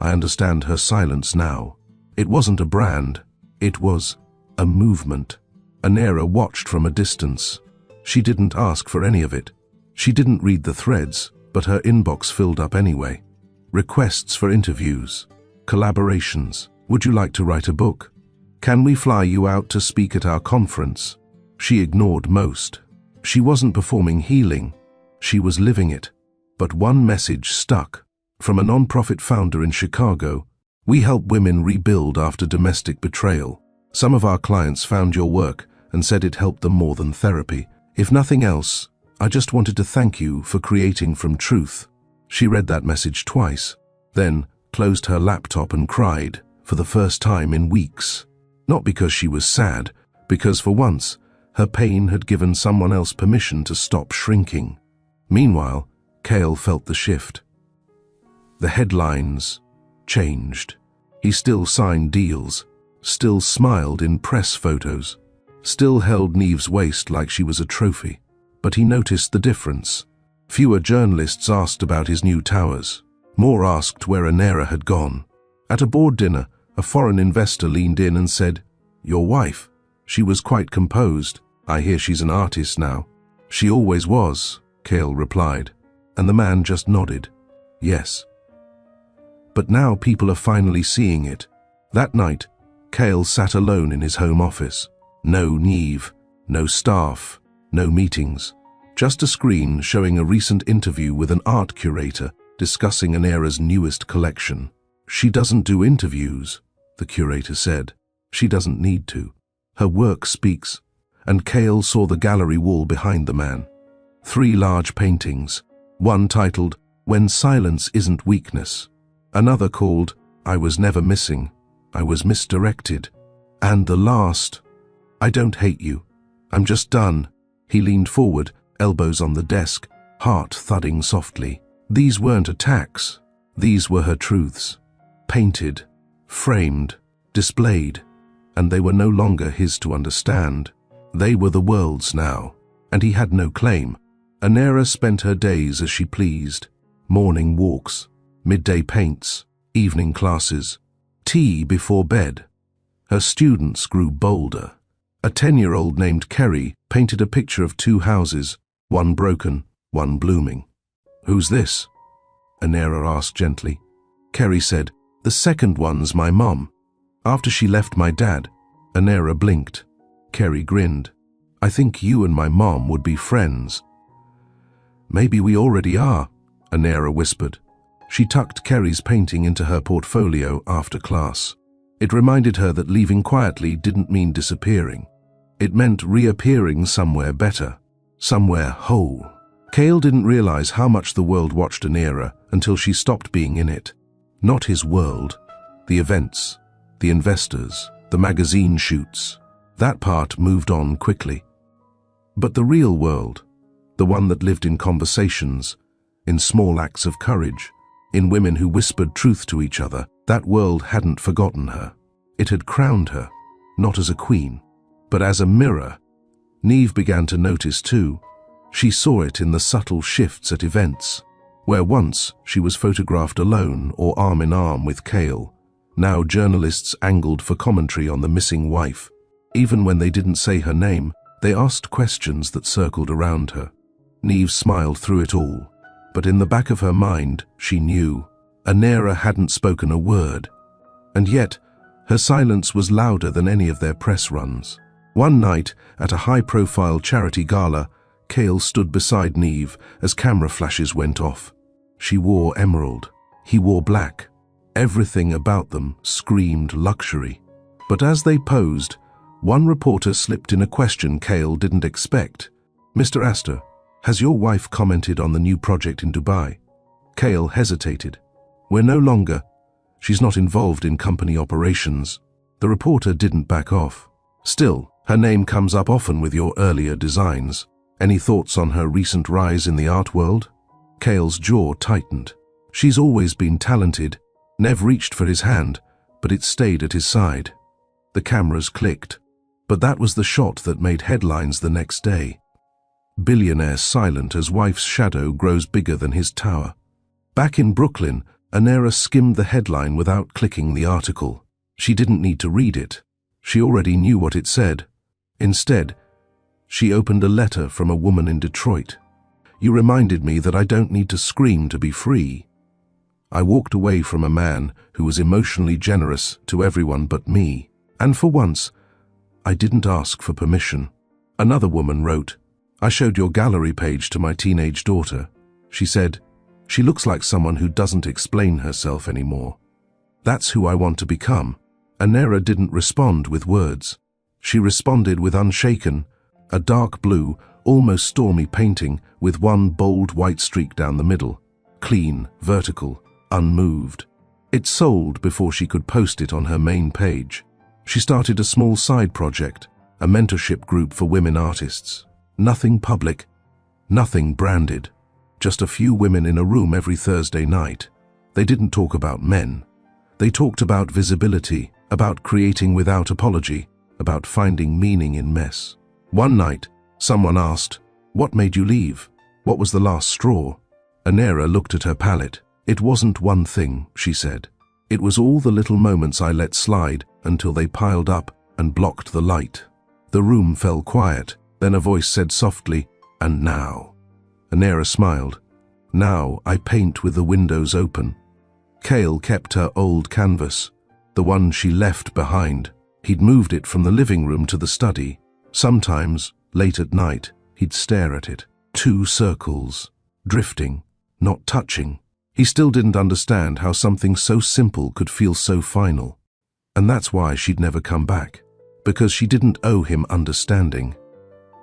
I understand her silence now. It wasn't a brand. It was a movement. Anera watched from a distance. She didn't ask for any of it. She didn't read the threads, but her inbox filled up anyway. Requests for interviews, collaborations. Would you like to write a book? Can we fly you out to speak at our conference? She ignored most. She wasn't performing healing. She was living it. But one message stuck. From a non-profit founder in Chicago: "We help women rebuild after domestic betrayal. Some of our clients found your work and said it helped them more than therapy. If nothing else, I just wanted to thank you for creating from truth." She read that message twice, then closed her laptop and cried for the first time in weeks. Not because she was sad, because for once, her pain had given someone else permission to stop shrinking. Meanwhile, Cale felt the shift. The headlines changed. He still signed deals, still smiled in press photos, still held Neve's waist like she was a trophy. But he noticed the difference. Fewer journalists asked about his new towers. More asked where Anera had gone. At a board dinner, a foreign investor leaned in and said, "Your wife?" She was quite composed. "I hear she's an artist now." "She always was," Cale replied, and the man just nodded. "Yes." But now people are finally seeing it. That night, Cale sat alone in his home office. No Neve, no staff, no meetings. Just a screen showing a recent interview with an art curator discussing Anera's newest collection. "She doesn't do interviews," the curator said. "She doesn't need to. Her work speaks." And Cale saw the gallery wall behind the man. 3 large paintings, one titled, "When Silence Isn't Weakness," another called, "I Was Never Missing, I Was Misdirected," and the last, "I Don't Hate You, I'm Just Done." He leaned forward, elbows on the desk, heart thudding softly. These weren't attacks. These were her truths. Painted, framed, displayed, and they were no longer his to understand. They were the world's now, and he had no claim. Anera spent her days as she pleased. Morning walks, midday paints, evening classes, tea before bed. Her students grew bolder. A 10-year-old named Kerry painted a picture of 2 houses, one broken, one blooming. "Who's this?" Anera asked gently. Kerry said, "The second one's my mom. After she left my dad." Anera blinked. Kerry grinned. "I think you and my mom would be friends." "Maybe we already are," Anera whispered. She tucked Kerry's painting into her portfolio after class. It reminded her that leaving quietly didn't mean disappearing. It meant reappearing somewhere better, somewhere whole. Cale didn't realize how much the world watched Anera until she stopped being in it. Not his world. The events, the investors, the magazine shoots. That part moved on quickly. But the real world, the one that lived in conversations, in small acts of courage, in women who whispered truth to each other, that world hadn't forgotten her. It had crowned her, not as a queen, but as a mirror. Neve began to notice too. She saw it in the subtle shifts at events, where once she was photographed alone or arm in arm with Cale. Now journalists angled for commentary on the missing wife. Even when they didn't say her name, they asked questions that circled around her. Neve smiled through it all, but in the back of her mind, she knew. Anera hadn't spoken a word, and yet her silence was louder than any of their press runs. One night, at a high-profile charity gala, Cale stood beside Neve as camera flashes went off. She wore emerald. He wore black. Everything about them screamed luxury. But as they posed, one reporter slipped in a question Cale didn't expect. "Mr. Astor, has your wife commented on the new project in Dubai?" Cale hesitated. "We're no longer. She's not involved in company operations." The reporter didn't back off. "Still, her name comes up often with your earlier designs. Any thoughts on her recent rise in the art world?" Cale's jaw tightened. She's always been talented. Nev reached for his hand, but it stayed at his side. The cameras clicked. But that was the shot that made headlines the next day. "Billionaire silent as wife's shadow grows bigger than his tower." Back in Brooklyn, Anera skimmed the headline without clicking the article. She didn't need to read it. She already knew what it said. Instead, she opened a letter from a woman in Detroit. "You reminded me that I don't need to scream to be free. I walked away from a man who was emotionally generous to everyone but me. And for once, I didn't ask for permission. Another woman wrote, "I showed your gallery page to my teenage daughter. She said, 'She looks like someone who doesn't explain herself anymore. That's who I want to become.'" Anera didn't respond with words. She responded with unshaken, a dark blue, almost stormy painting with one bold white streak down the middle, clean, vertical, unmoved. It sold before she could post it on her main page. She started a small side project, a mentorship group for women artists. Nothing public, nothing branded. Just a few women in a room every Thursday night. They didn't talk about men. They talked about visibility, about creating without apology, about finding meaning in mess. One night, someone asked, "What made you leave? What was the last straw?" Anera looked at her palette. "It wasn't one thing," she said. "It was all the little moments I let slide until they piled up and blocked the light." The room fell quiet. Then a voice said softly, "And now?" Anera smiled. "Now I paint with the windows open." Cale kept her old canvas, the one she left behind. He'd moved it from the living room to the study. Sometimes, late at night, he'd stare at it. 2 circles, drifting, not touching. He still didn't understand how something so simple could feel so final. And that's why she'd never come back. Because she didn't owe him understanding.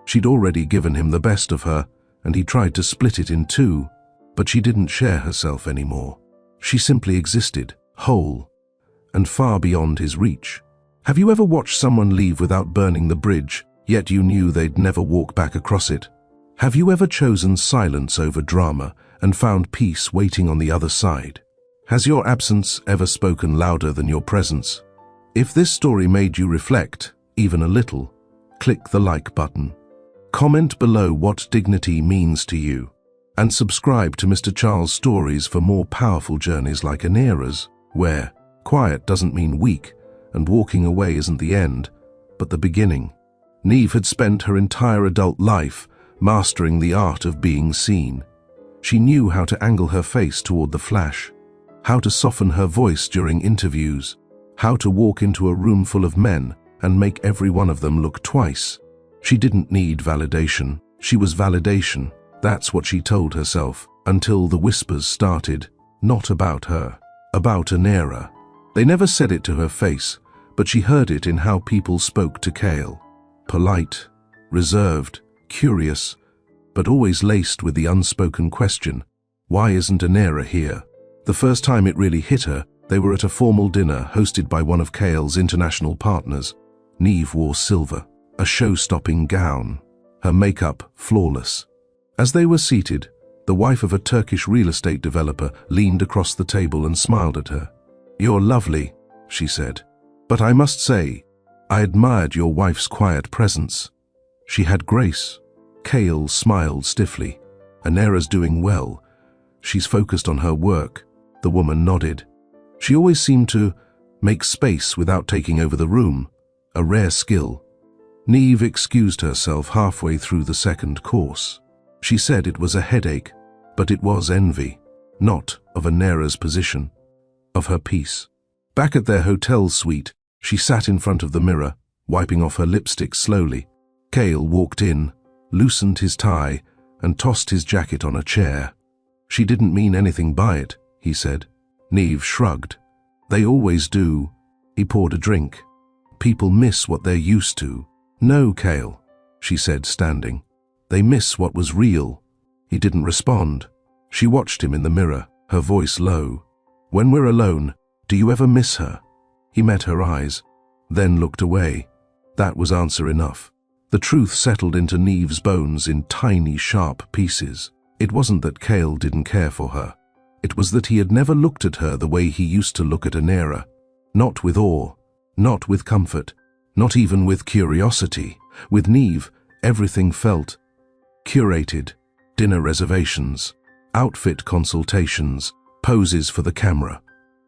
She'd already given him the best of her, and he tried to split it in 2, but she didn't share herself anymore. She simply existed, whole, and far beyond his reach. Have you ever watched someone leave without burning the bridge, yet you knew they'd never walk back across it? Have you ever chosen silence over drama and found peace waiting on the other side? Has your absence ever spoken louder than your presence? If this story made you reflect, even a little, click the like button. Comment below what dignity means to you, and subscribe to Mr. Charles' Stories for more powerful journeys like Anera's, where quiet doesn't mean weak, and walking away isn't the end, but the beginning. Neve had spent her entire adult life mastering the art of being seen. She knew how to angle her face toward the flash, how to soften her voice during interviews, how to walk into a room full of men and make every one of them look twice. She didn't need validation. She was validation. That's what she told herself, until the whispers started, not about her, about Anera. They never said it to her face, but she heard it in how people spoke to Cale. Polite, reserved, curious, but always laced with the unspoken question, why isn't Anera here? The first time it really hit her, they were at a formal dinner hosted by one of Cale's international partners. Neve wore silver, a show-stopping gown, her makeup flawless. As they were seated, the wife of a Turkish real estate developer leaned across the table and smiled at her. "You're lovely," she said, "but I must say, I admired your wife's quiet presence. She had grace." Cale smiled stiffly. "Anera's doing well. She's focused on her work." The woman nodded. She always seemed to make space without taking over the room, a rare skill. Neve excused herself halfway through the second course. She said it was a headache, but it was envy, not of Anera's position, of her peace. Back at their hotel suite, she sat in front of the mirror, wiping off her lipstick slowly. Cale walked in, loosened his tie, and tossed his jacket on a chair. "She didn't mean anything by it," he said. Neve shrugged. "They always do." He poured a drink. "People miss what they're used to." "No, Cale," she said, standing. "They miss what was real." He didn't respond. She watched him in the mirror, her voice low. "When we're alone, do you ever miss her?" He met her eyes, then looked away. That was answer enough. The truth settled into Neve's bones in tiny, sharp pieces. It wasn't that Cale didn't care for her. It was that he had never looked at her the way he used to look at Anera. Not with awe, not with comfort, not even with curiosity. With Neve, everything felt curated. Dinner reservations, outfit consultations, poses for the camera,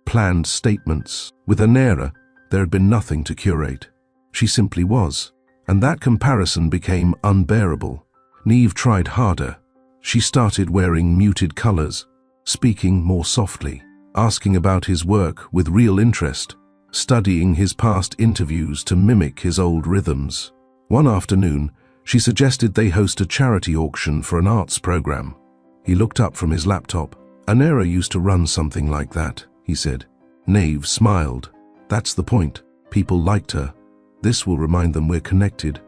planned statements. With Anera, there had been nothing to curate. She simply was. And that comparison became unbearable. Neve tried harder. She started wearing muted colors, speaking more softly, asking about his work with real interest, studying his past interviews to mimic his old rhythms. One afternoon, She suggested they host a charity auction for an arts program. He looked up from his laptop. Anera used to run something like that, he said. Nave smiled. That's the point. People liked her. This will remind them we're connected.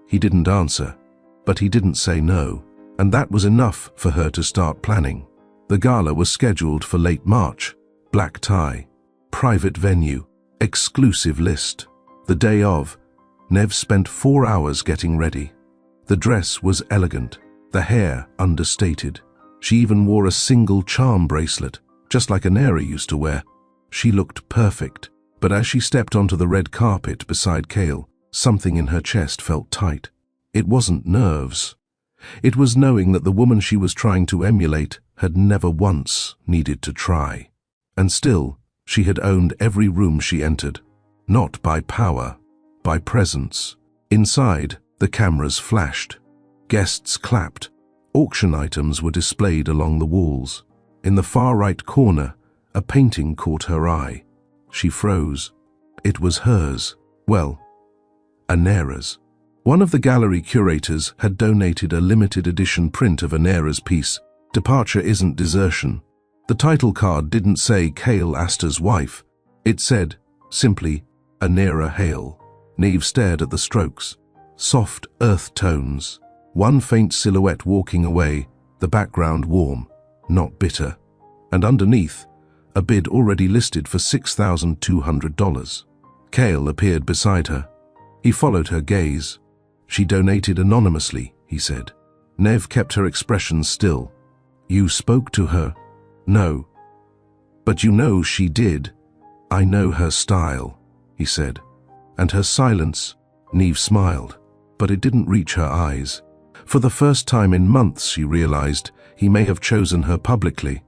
He didn't answer, but he didn't say no, and that was enough for her to start planning. The gala was scheduled for late March. Black tie, private venue, exclusive list. The day of, Nev spent 4 hours getting ready. The dress was elegant, the hair understated. She even wore a single charm bracelet, just like Anera used to wear. She looked perfect, but as she stepped onto the red carpet beside Cale, something in her chest felt tight. It wasn't nerves. It was knowing that the woman she was trying to emulate had never once needed to try. And still, she had owned every room she entered. Not by power, by presence. Inside, the cameras flashed. Guests clapped. Auction items were displayed along the walls. In the far right corner, a painting caught her eye. She froze. It was hers. Well, Anera's. One of the gallery curators had donated a limited edition print of Anera's piece, Departure Isn't Desertion. The title card didn't say Cale Astor's wife. It said, simply, Anera Hale. Neve stared at the strokes. Soft earth tones. One faint silhouette walking away, the background warm, not bitter. And underneath, a bid already listed for $6,200. Cale appeared beside her. He followed her gaze. She donated anonymously, he said. Nev kept her expression still. You spoke to her? No. But you know she did. I know her style, he said. And her silence, Neve smiled, but it didn't reach her eyes. For the first time in months, she realized he may have chosen her publicly.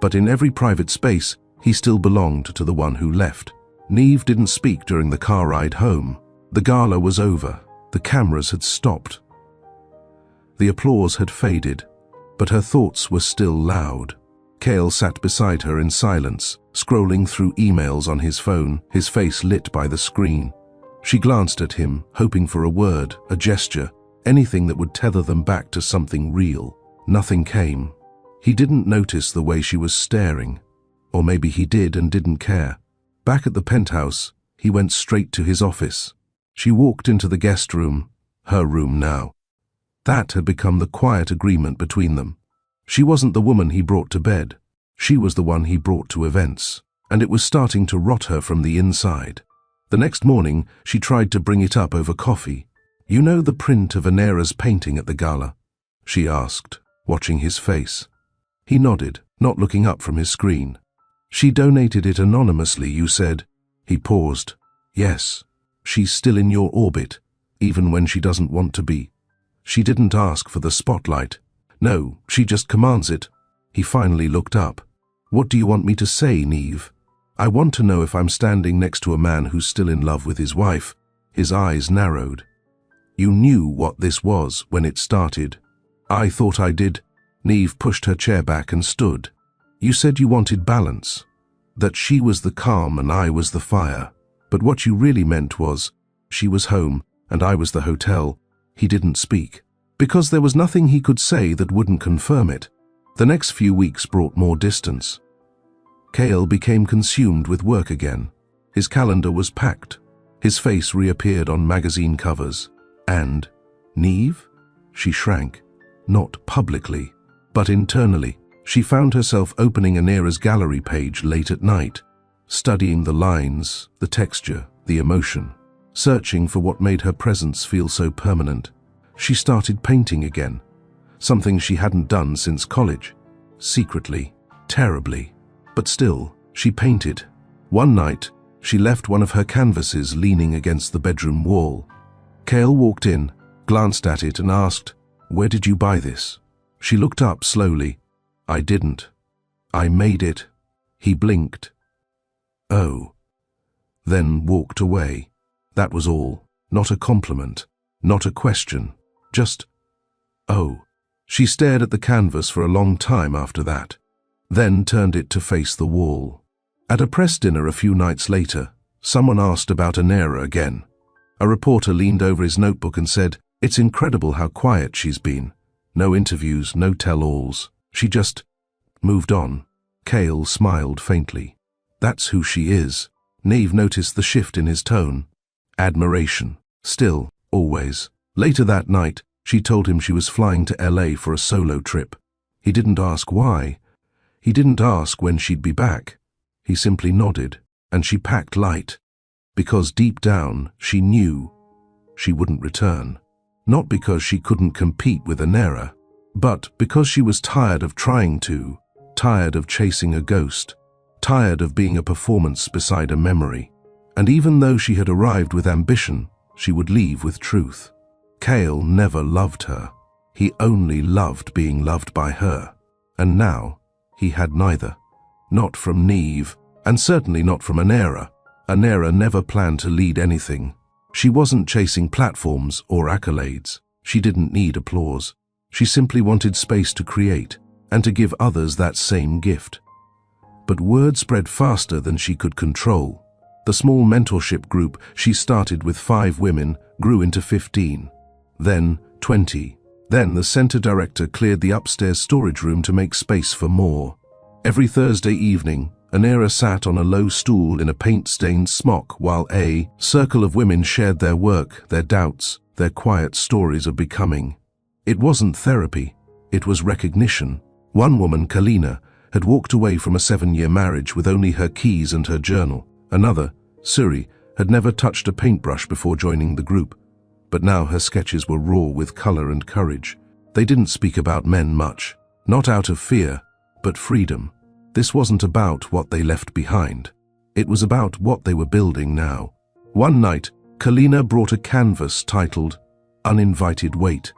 But in every private space, he still belonged to the one who left. Neve didn't speak during the car ride home. The gala was over. The cameras had stopped. The applause had faded, but her thoughts were still loud. Cale sat beside her in silence, scrolling through emails on his phone, his face lit by the screen. She glanced at him, hoping for a word, a gesture, anything that would tether them back to something real. Nothing came. He didn't notice the way she was staring. Or maybe he did and didn't care. Back at the penthouse, he went straight to his office. She walked into the guest room, her room now. That had become the quiet agreement between them. She wasn't the woman he brought to bed. She was the one he brought to events, and it was starting to rot her from the inside. The next morning, she tried to bring it up over coffee. You know the print of Anera's painting at the gala? She asked, watching his face. He nodded, not looking up from his screen. She donated it anonymously, you said. He paused. Yes. She's still in your orbit, even when she doesn't want to be. She didn't ask for the spotlight. No, she just commands it. He finally looked up. What do you want me to say, Neve? I want to know if I'm standing next to a man who's still in love with his wife. His eyes narrowed. You knew what this was when it started. I thought I did. Neve pushed her chair back and stood. You said you wanted balance, that she was the calm and I was the fire. But what you really meant was, she was home and I was the hotel. He didn't speak, because there was nothing he could say that wouldn't confirm it. The next few weeks brought more distance. Cale became consumed with work again. His calendar was packed. His face reappeared on magazine covers. And, Neve? She shrank. Not publicly, but internally. She found herself opening Anera's gallery page late at night, studying the lines, the texture, the emotion, searching for what made her presence feel so permanent. She started painting again, something she hadn't done since college. Secretly, terribly, but still, she painted. One night, she left one of her canvases leaning against the bedroom wall. Cale walked in, glanced at it and asked, "Where did you buy this?" She looked up slowly. "I didn't. I made it." He blinked. "Oh." Then walked away. That was all. Not a compliment. Not a question. Just, "Oh." She stared at the canvas for a long time after that, then turned it to face the wall. At a press dinner a few nights later, someone asked about Anera again. A reporter leaned over his notebook and said, It's incredible how quiet she's been. No interviews, no tell-alls. She just moved on. Cale smiled faintly. That's who she is. Neve noticed the shift in his tone. Admiration. Still, always. Later that night, she told him she was flying to LA for a solo trip. He didn't ask why. He didn't ask when she'd be back. He simply nodded, and she packed light. Because deep down, she knew she wouldn't return. Not because she couldn't compete with Anera, but because she was tired of trying to, tired of chasing a ghost, tired of being a performance beside a memory. And even though she had arrived with ambition, she would leave with truth. Cale never loved her. He only loved being loved by her. And now, he had neither. Not from Neve, and certainly not from Anera. Anera never planned to lead anything. She wasn't chasing platforms or accolades. She didn't need applause. She simply wanted space to create, and to give others that same gift. But word spread faster than she could control. The small mentorship group she started with 5 women grew into 15. Then 20. Then the center director cleared the upstairs storage room to make space for more. Every Thursday evening, Anera sat on a low stool in a paint-stained smock while a circle of women shared their work, their doubts, their quiet stories of becoming. It wasn't therapy, it was recognition. One woman, Kalina, had walked away from a 7-year marriage with only her keys and her journal. Another, Suri, had never touched a paintbrush before joining the group, but now her sketches were raw with color and courage. They didn't speak about men much, not out of fear, but freedom. This wasn't about what they left behind. It was about what they were building now. One night, Kalina brought a canvas titled Uninvited Weight.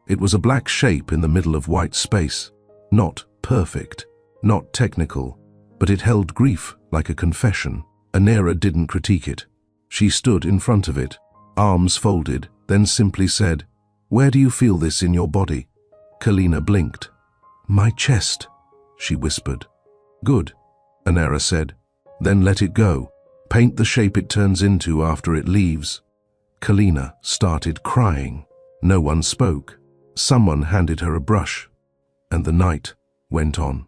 It was a black shape in the middle of white space. Not perfect, not technical, but it held grief like a confession. Anera didn't critique it. She stood in front of it, arms folded, then simply said, "Where do you feel this in your body?" Kalina blinked. "My chest," she whispered. "Good," Anera said. "Then let it go. Paint the shape it turns into after it leaves." Kalina started crying. No one spoke. Someone handed her a brush, and the night went on.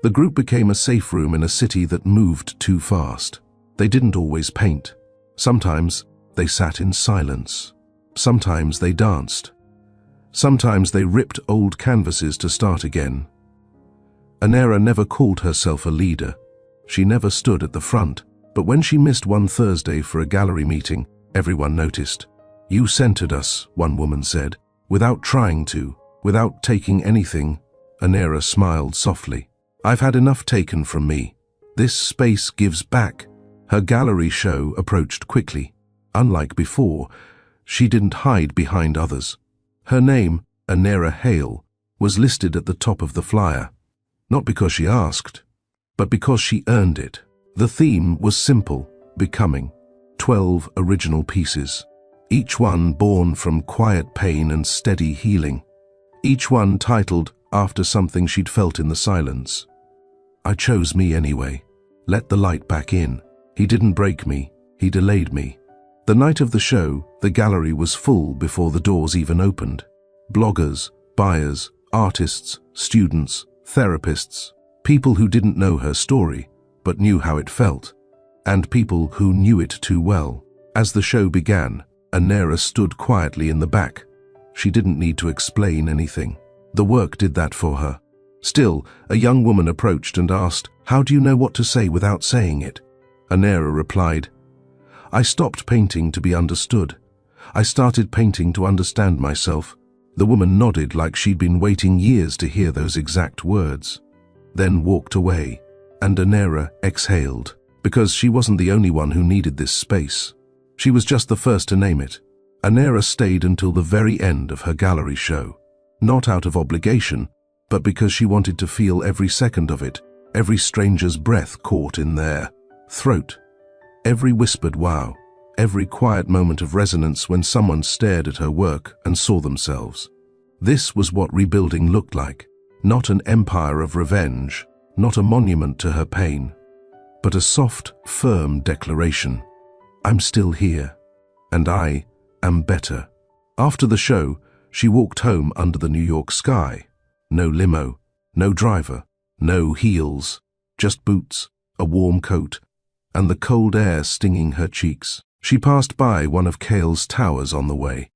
The group became a safe room in a city that moved too fast. They didn't always paint. Sometimes they sat in silence. Sometimes they danced. Sometimes they ripped old canvases to start again. Anera never called herself a leader. She never stood at the front, but when she missed one Thursday for a gallery meeting, everyone noticed. "You centered us," one woman said, "without trying to, without taking anything." Anera smiled softly. "I've had enough taken from me. This space gives back." Her gallery show approached quickly. Unlike before, she didn't hide behind others. Her name, Anera Hale, was listed at the top of the flyer. Not because she asked, but because she earned it. The theme was simple, becoming. 12 original pieces. Each one born from quiet pain and steady healing. Each one titled after something she'd felt in the silence. "I chose me anyway. Let the light back in. He didn't break me, he delayed me." The night of the show, the gallery was full before the doors even opened. Bloggers, buyers, artists, students, therapists, people who didn't know her story, but knew how it felt, and people who knew it too well. As the show began, Anera stood quietly in the back. She didn't need to explain anything. The work did that for her. Still, a young woman approached and asked, "How do you know what to say without saying it?" Anera replied, "I stopped painting to be understood. I started painting to understand myself." The woman nodded like she'd been waiting years to hear those exact words, then walked away, and Anera exhaled, because she wasn't the only one who needed this space. She was just the first to name it. Anera stayed until the very end of her gallery show, not out of obligation, but because she wanted to feel every second of it, every stranger's breath caught in their throat, every whispered wow, every quiet moment of resonance when someone stared at her work and saw themselves. This was what rebuilding looked like, not an empire of revenge, not a monument to her pain, but a soft, firm declaration. "I'm still here, and I am better." After the show, she walked home under the New York sky. No limo, no driver, no heels, just boots, a warm coat, and the cold air stinging her cheeks. She passed by one of Cale's towers on the way.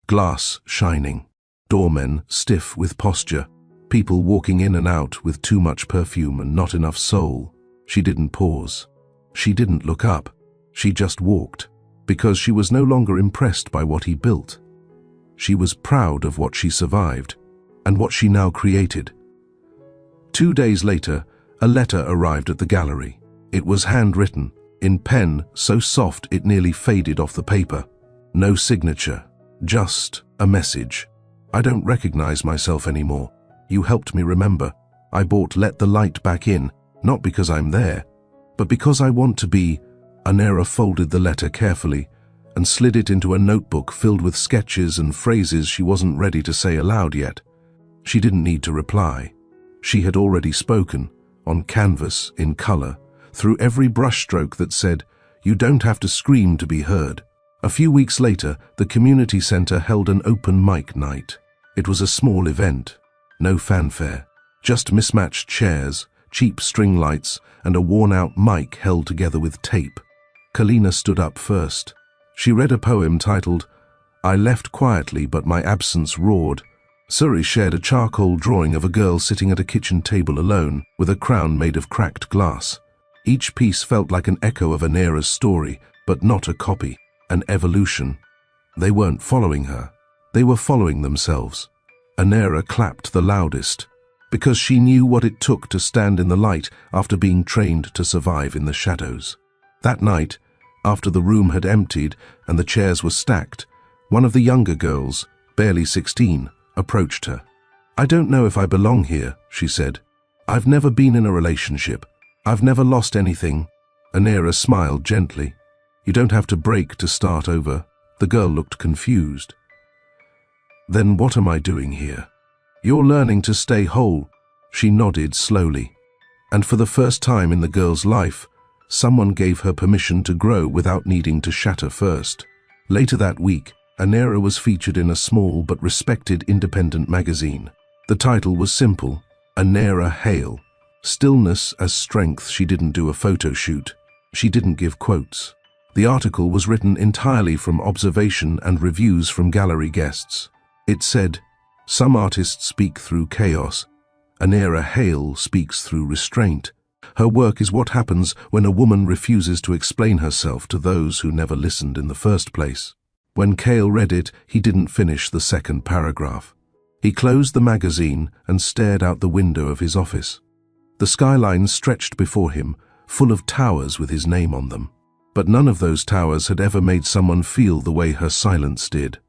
Glass shining, doormen stiff with posture, people walking in and out with too much perfume and not enough soul. She didn't pause. She didn't look up. She just walked, because she was no longer impressed by what he built. She was proud of what she survived, and what she now created. 2 days later, a letter arrived at the gallery. It was handwritten, in pen so soft it nearly faded off the paper. No signature, just a message. I don't recognize myself anymore. You helped me remember. I bought Let the Light Back In, not because I'm there, but because I want to be. Anera folded the letter carefully and slid it into a notebook filled with sketches and phrases she wasn't ready to say aloud yet. She didn't need to reply. She had already spoken, on canvas, in color, through every brushstroke that said, "You don't have to scream to be heard." A few weeks later, the community center held an open mic night. It was a small event. No fanfare, just mismatched chairs, cheap string lights, and a worn-out mic held together with tape. Kalina stood up first. She read a poem titled, "I Left Quietly But My Absence Roared." Suri shared a charcoal drawing of a girl sitting at a kitchen table alone, with a crown made of cracked glass. Each piece felt like an echo of Anera's story, but not a copy, an evolution. They weren't following her. They were following themselves. Anera clapped the loudest, because she knew what it took to stand in the light after being trained to survive in the shadows. That night, after the room had emptied and the chairs were stacked, one of the younger girls, barely 16, approached her. "I don't know if I belong here," she said. "I've never been in a relationship. I've never lost anything." Anera smiled gently. "You don't have to break to start over." The girl looked confused. "Then what am I doing here?" "You're learning to stay whole." She nodded slowly. And for the first time in the girl's life, someone gave her permission to grow without needing to shatter first. Later that week, Anera was featured in a small but respected independent magazine. The title was simple, Anera Hale. Stillness as strength. She didn't do a photo shoot. She didn't give quotes. The article was written entirely from observation and reviews from gallery guests. It said, "Some artists speak through chaos. Anera Hale speaks through restraint. Her work is what happens when a woman refuses to explain herself to those who never listened in the first place." When Cale read it, he didn't finish the second paragraph. He closed the magazine and stared out the window of his office. The skyline stretched before him, full of towers with his name on them. But none of those towers had ever made someone feel the way her silence did.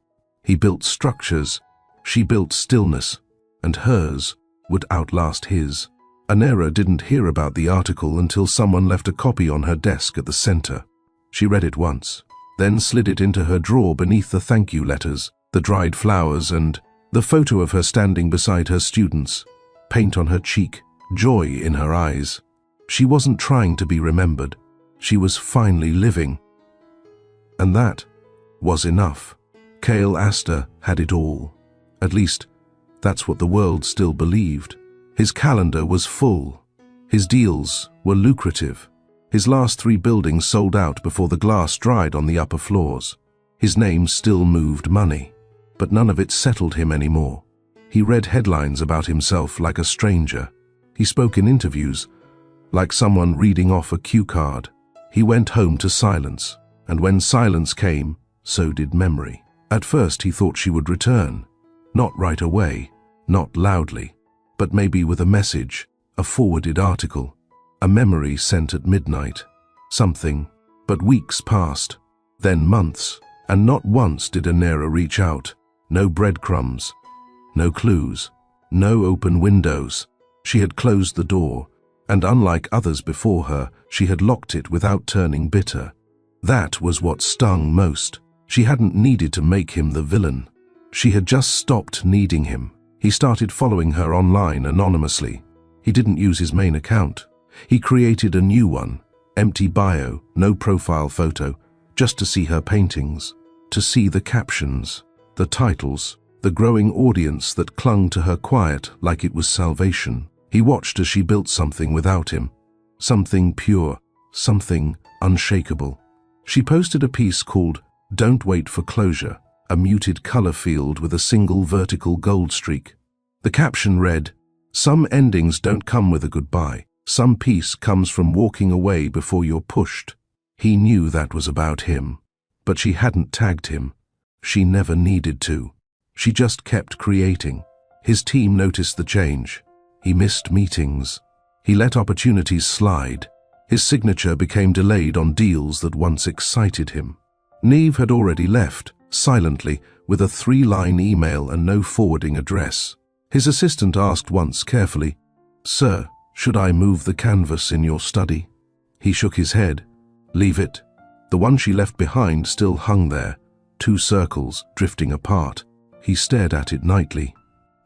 He built structures, she built stillness, and hers would outlast his. Anera didn't hear about the article until someone left a copy on her desk at the center. She read it once, then slid it into her drawer beneath the thank you letters, the dried flowers, and the photo of her standing beside her students, paint on her cheek, joy in her eyes. She wasn't trying to be remembered. She was finally living. And that was enough. Cale Astor had it all. At least, that's what the world still believed. His calendar was full. His deals were lucrative. His last 3 buildings sold out before the glass dried on the upper floors. His name still moved money, but none of it settled him anymore. He read headlines about himself like a stranger. He spoke in interviews like someone reading off a cue card. He went home to silence, and when silence came, so did memory. At first he thought she would return. Not right away, not loudly, but maybe with a message, a forwarded article, a memory sent at midnight. Something. But weeks passed, then months, and not once did Anera reach out. No breadcrumbs, no clues, no open windows. She had closed the door, and unlike others before her, she had locked it without turning bitter. That was what stung most. She hadn't needed to make him the villain. She had just stopped needing him. He started following her online anonymously. He didn't use his main account. He created a new one, empty bio, no profile photo, just to see her paintings, to see the captions. the titles, the growing audience that clung to her quiet like it was salvation. He watched as she built something without him. Something pure, something unshakable. She posted a piece called "Don't Wait for Closure," a muted color field with a single vertical gold streak. The caption read, "Some endings don't come with a goodbye. Some peace comes from walking away before you're pushed." He knew that was about him, but she hadn't tagged him. She never needed to. She just kept creating. His team noticed the change. He missed meetings. He let opportunities slide. His signature became delayed on deals that once excited him. Neve had already left, silently, with a 3-line email and no forwarding address. His assistant asked once carefully, "Sir, should I move the canvas in your study?" He shook his head. "Leave it." The one she left behind still hung there, 2 circles drifting apart. He stared at it nightly,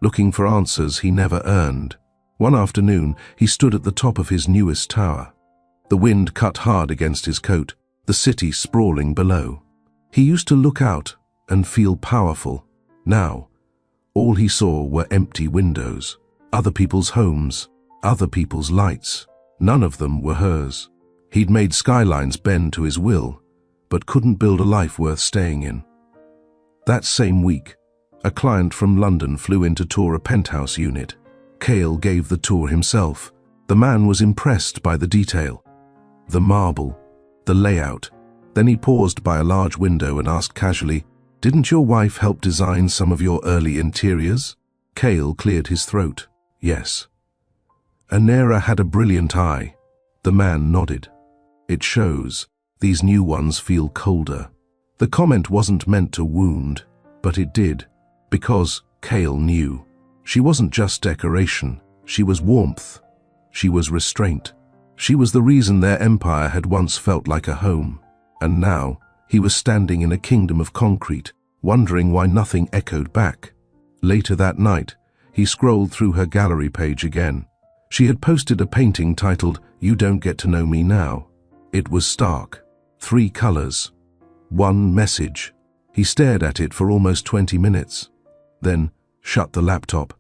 looking for answers he never earned. One afternoon, he stood at the top of his newest tower. The wind cut hard against his coat, the city sprawling below. He used to look out and feel powerful. Now, all he saw were empty windows, other people's homes, other people's lights. None of them were hers. He'd made skylines bend to his will, but couldn't build a life worth staying in. That same week, a client from London flew in to tour a penthouse unit. Cale gave the tour himself. The man was impressed by the detail, the marble, the layout. Then he paused by a large window and asked casually, "Didn't your wife help design some of your early interiors?" Cale cleared his throat. "Yes." "Anera had a brilliant eye." The man nodded. "It shows. These new ones feel colder." The comment wasn't meant to wound, but it did, because Cale knew. She wasn't just decoration. She was warmth. She was restraint. She was the reason their empire had once felt like a home. And now, he was standing in a kingdom of concrete, wondering why nothing echoed back. Later that night, he scrolled through her gallery page again. She had posted a painting titled, "You Don't Get to Know Me Now." It was stark. 3 colors. 1 message. He stared at it for almost 20 minutes, then shut the laptop,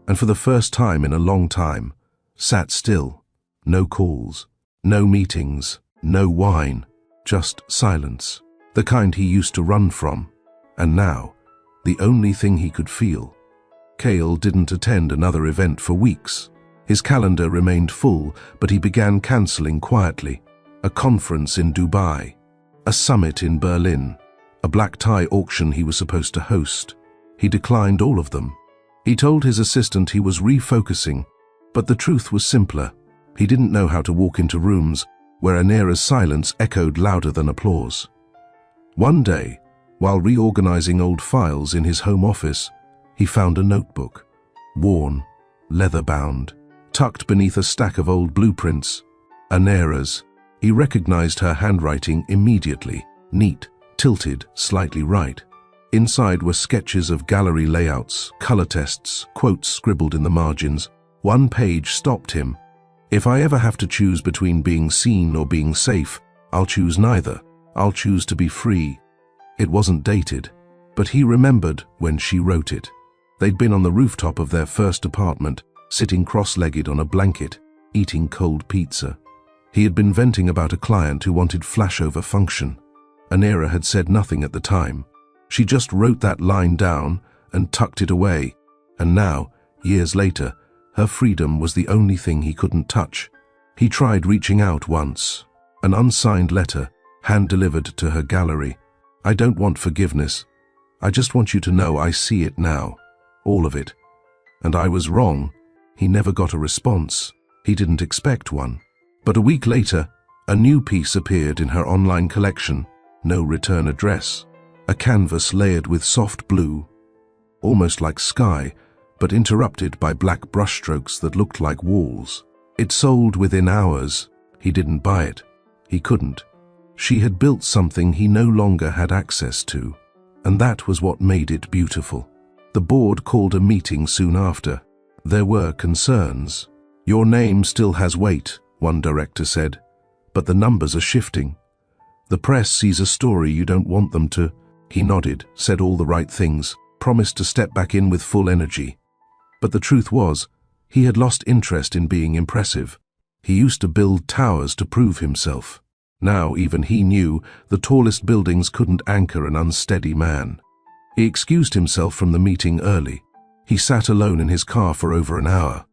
and for the first time in a long time, sat still. No calls, no meetings, no wine, just silence, the kind he used to run from. And now, the only thing he could feel. Cale didn't attend another event for weeks. His calendar remained full, but he began cancelling quietly. A conference in Dubai, a summit in Berlin, a black tie auction he was supposed to host. He declined all of them. He told his assistant he was refocusing, but the truth was simpler. He didn't know how to walk into rooms where Anera's silence echoed louder than applause. One day, while reorganizing old files in his home office, he found a notebook, worn, leather-bound, tucked beneath a stack of old blueprints. Anera's. He recognized her handwriting immediately, neat, tilted, slightly right. Inside were sketches of gallery layouts, color tests, quotes scribbled in the margins. One page stopped him. "If I ever have to choose between being seen or being safe, I'll choose neither. I'll choose to be free." It wasn't dated, but he remembered when she wrote it. They'd been on the rooftop of their first apartment, sitting cross-legged on a blanket, eating cold pizza. He had been venting about a client who wanted flashover function. Anera had said nothing at the time. She just wrote that line down and tucked it away, and now, years later, her freedom was the only thing he couldn't touch. He tried reaching out once, an unsigned letter, hand-delivered to her gallery. "I don't want forgiveness. I just want you to know I see it now. All of it. And I was wrong." He never got a response. He didn't expect one. But a week later, a new piece appeared in her online collection. No return address. A canvas layered with soft blue, almost like sky, but interrupted by black brushstrokes that looked like walls. It sold within hours. He didn't buy it. He couldn't. She had built something he no longer had access to, and that was what made it beautiful. The board called a meeting soon after. There were concerns. "Your name still has weight," one director said, "but the numbers are shifting. The press sees a story you don't want them to." He nodded, said all the right things, promised to step back in with full energy. But the truth was, he had lost interest in being impressive. He used to build towers to prove himself. Now even he knew the tallest buildings couldn't anchor an unsteady man. He excused himself from the meeting early. He sat alone in his car for over an hour,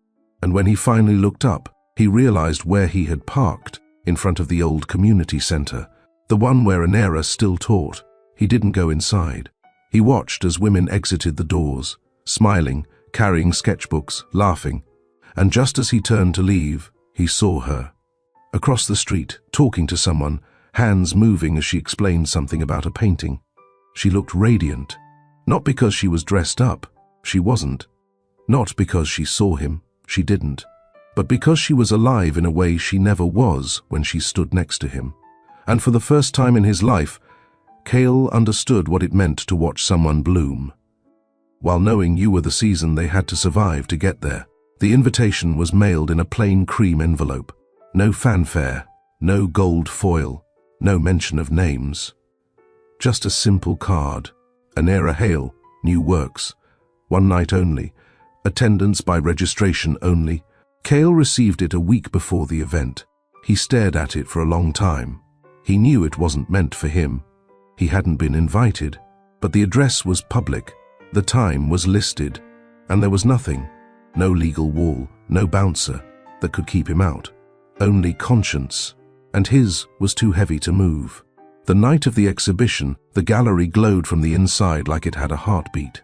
and when he finally looked up, he realized where he had parked, in front of the old community center, the one where Anera still taught. He didn't go inside. He watched as women exited the doors, smiling, carrying sketchbooks, laughing, and just as he turned to leave, he saw her. Across the street, talking to someone, hands moving as she explained something about a painting. She looked radiant. Not because she was dressed up, she wasn't. Not because she saw him, she didn't. But because she was alive in a way she never was when she stood next to him. And for the first time in his life, Cale understood what it meant to watch someone bloom. While knowing you were the season they had to survive to get there, the invitation was mailed in a plain cream envelope. No fanfare, no gold foil, no mention of names. Just a simple card. Anera Hale, new works. One night only. Attendance by registration only. Cale received it a week before the event. He stared at it for a long time. He knew it wasn't meant for him. He hadn't been invited, but the address was public. The time was listed, and there was nothing. No legal wall, no bouncer that could keep him out. Only conscience, and his was too heavy to move. The night of the exhibition, the gallery glowed from the inside like it had a heartbeat.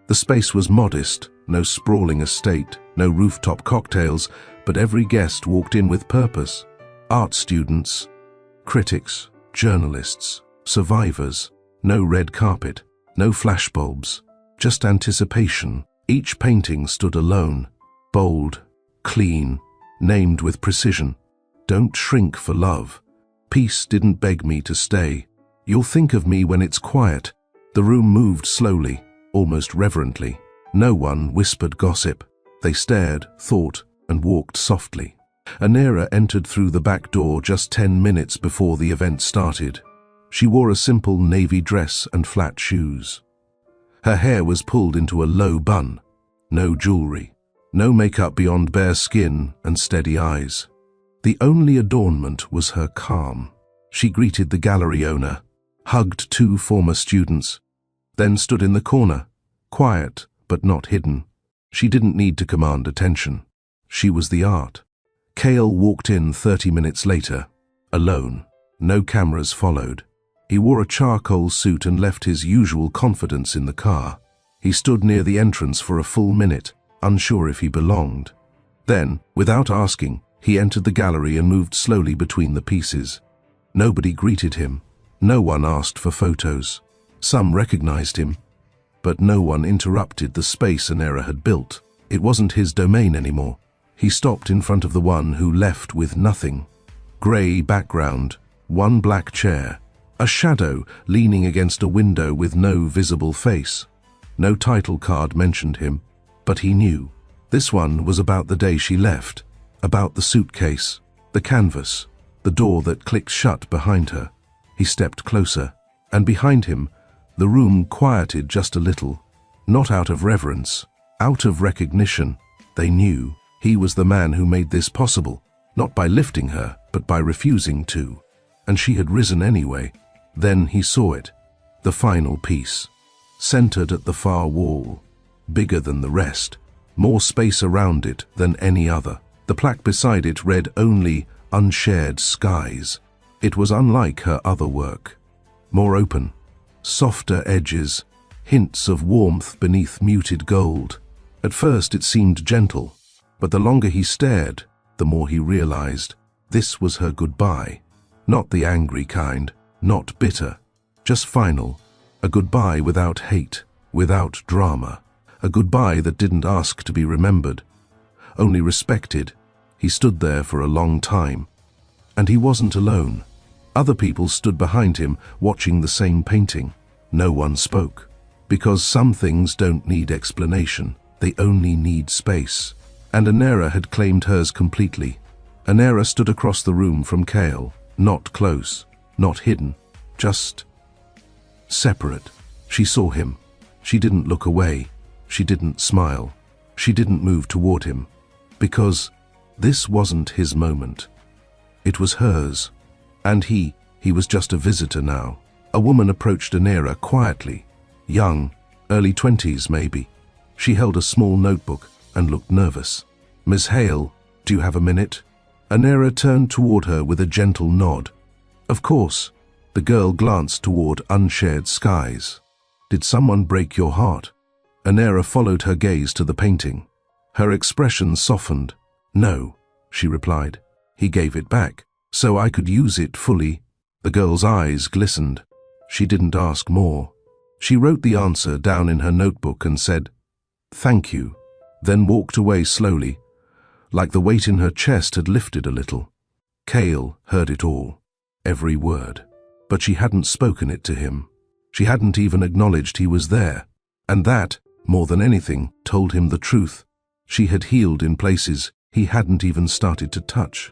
The space was modest, no sprawling estate, no rooftop cocktails, but every guest walked in with purpose. Art students, critics, journalists, survivors. No red carpet, no flashbulbs, just anticipation. Each painting stood alone, bold, clean, named with precision. Don't shrink for love. Peace didn't beg me to stay. You'll think of me when it's quiet. The room moved slowly, almost reverently. No one whispered gossip. They stared, thought, and walked softly. Anera entered through the back door just 10 minutes before the event started. She wore a simple navy dress and flat shoes. Her hair was pulled into a low bun. No jewelry. No makeup beyond bare skin and steady eyes. The only adornment was her calm. She greeted the gallery owner, hugged 2 former students, then stood in the corner, quiet but not hidden. She didn't need to command attention. She was the art. Cale walked in 30 minutes later, alone. No cameras followed. He wore a charcoal suit and left his usual confidence in the car. He stood near the entrance for a full minute, unsure if he belonged. Then, without asking, he entered the gallery and moved slowly between the pieces. Nobody greeted him. No one asked for photos. Some recognized him, but no one interrupted the space Anera had built. It wasn't his domain anymore. He stopped in front of the one who left with nothing. Grey background, 1 black chair, a shadow leaning against a window with no visible face. No title card mentioned him, but he knew. This one was about the day she left, about the suitcase, the canvas, the door that clicked shut behind her. He stepped closer, and behind him, the room quieted just a little. Not out of reverence, out of recognition. They knew he was the man who made this possible, not by lifting her, but by refusing to. And she had risen anyway. Then he saw it, the final piece, centered at the far wall, bigger than the rest, more space around it than any other. The plaque beside it read only "Unshared Skies." It was unlike her other work. More open, softer edges, hints of warmth beneath muted gold. At first it seemed gentle, but the longer he stared, the more he realized this was her goodbye. Not the angry kind, not bitter, just final. A goodbye without hate, without drama. A goodbye that didn't ask to be remembered, only respected. He stood there for a long time. And he wasn't alone. Other people stood behind him, watching the same painting. No one spoke. Because some things don't need explanation. They only need space. And Anera had claimed hers completely. Anera stood across the room from Cale, not close, not hidden, just separate. She saw him. She didn't look away. She didn't smile. She didn't move toward him. Because this wasn't his moment. It was hers. And he was just a visitor now. A woman approached Anera quietly. Young, early 20s maybe. She held a small notebook and looked nervous. "Miss Hale, do you have a minute?" Anera turned toward her with a gentle nod. "Of course." The girl glanced toward unshared skies. "Did someone break your heart?" Anera followed her gaze to the painting. Her expression softened. "No," she replied. "He gave it back, so I could use it fully." The girl's eyes glistened. She didn't ask more. She wrote the answer down in her notebook and said, "Thank you," then walked away slowly, like the weight in her chest had lifted a little. Cale heard it all, every word, but she hadn't spoken it to him. She hadn't even acknowledged he was there, and that, more than anything, told him the truth. She had healed in places he hadn't even started to touch.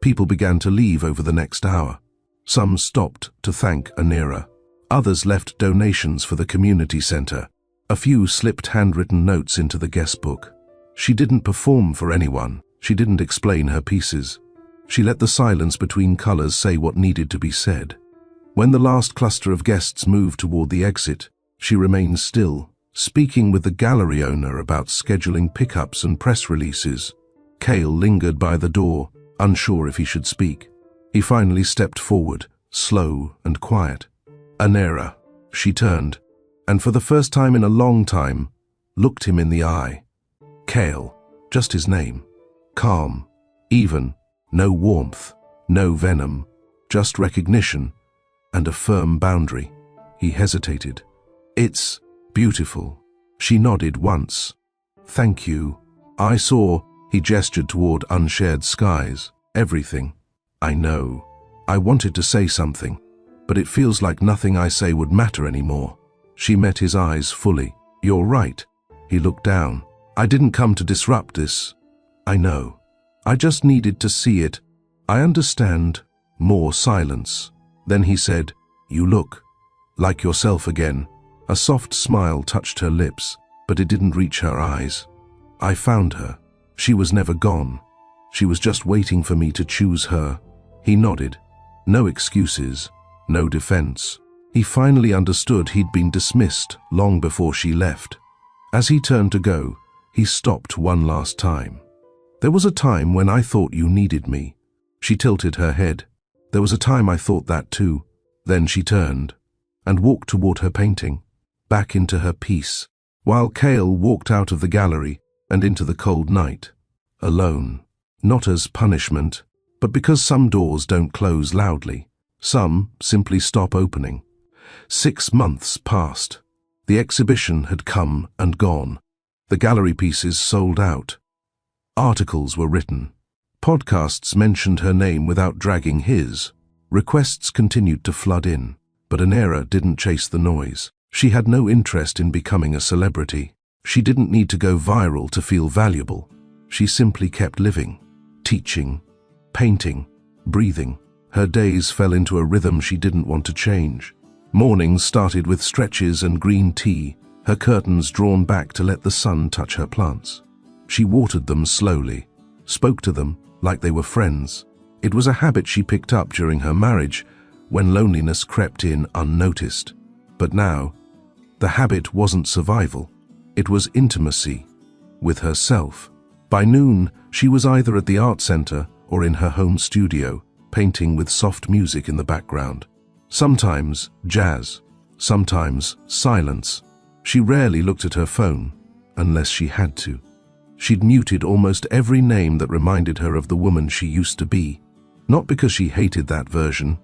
People began to leave over the next hour. Some stopped to thank Anera. Others left donations for the community center. A few slipped handwritten notes into the guest book. She didn't perform for anyone. She didn't explain her pieces. She let the silence between colors say what needed to be said. When the last cluster of guests moved toward the exit, she remained still, speaking with the gallery owner about scheduling pickups and press releases. Cale lingered by the door, unsure if he should speak. He finally stepped forward, slow and quiet. "Anera," she turned, and for the first time in a long time, looked him in the eye. Cale, just his name. Calm, even, no warmth, no venom, just recognition and a firm boundary. He hesitated. "It's beautiful." She nodded once. "Thank you. I saw," he gestured toward unshared skies, "everything. I know. I wanted to say something, but it feels like nothing I say would matter anymore." She met his eyes fully. "You're right." He looked down. "I didn't come to disrupt this. I know. I just needed to see it. I understand." More silence. Then he said, "You look like yourself again." A soft smile touched her lips, but it didn't reach her eyes. "I found her. She was never gone. She was just waiting for me to choose her." He nodded. No excuses, no defense. He finally understood he'd been dismissed long before she left. As he turned to go, he stopped one last time. "There was a time when I thought you needed me." She tilted her head. "There was a time I thought that too." Then she turned and walked toward her painting, back into her piece, while Cale walked out of the gallery and into the cold night, alone, not as punishment, but because some doors don't close loudly. Some simply stop opening. 6 months passed. The exhibition had come and gone. The gallery pieces sold out. Articles were written. Podcasts mentioned her name without dragging his. Requests continued to flood in, but Anera didn't chase the noise. She had no interest in becoming a celebrity. She didn't need to go viral to feel valuable. She simply kept living, teaching, painting, breathing. Her days fell into a rhythm she didn't want to change. Mornings started with stretches and green tea, her curtains drawn back to let the sun touch her plants. She watered them slowly, spoke to them like they were friends. It was a habit she picked up during her marriage, when loneliness crept in unnoticed. But now, the habit wasn't survival. It was intimacy with herself. By noon, she was either at the art center or in her home studio, painting with soft music in the background. Sometimes jazz, sometimes silence. She rarely looked at her phone, unless she had to. She'd muted almost every name that reminded her of the woman she used to be, not because she hated that version,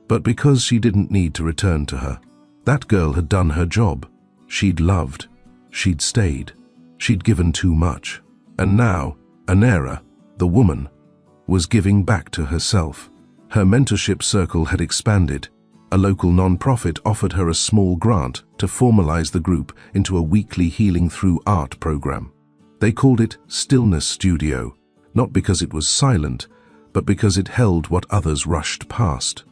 but because she didn't need to return to her. That girl had done her job. She'd loved. She'd stayed. She'd given too much. And now, Anera, the woman, was giving back to herself. Her mentorship circle had expanded. A local non-profit offered her a small grant to formalize the group into a weekly Healing Through Art program. They called it Stillness Studio, not because it was silent, but because it held what others rushed past.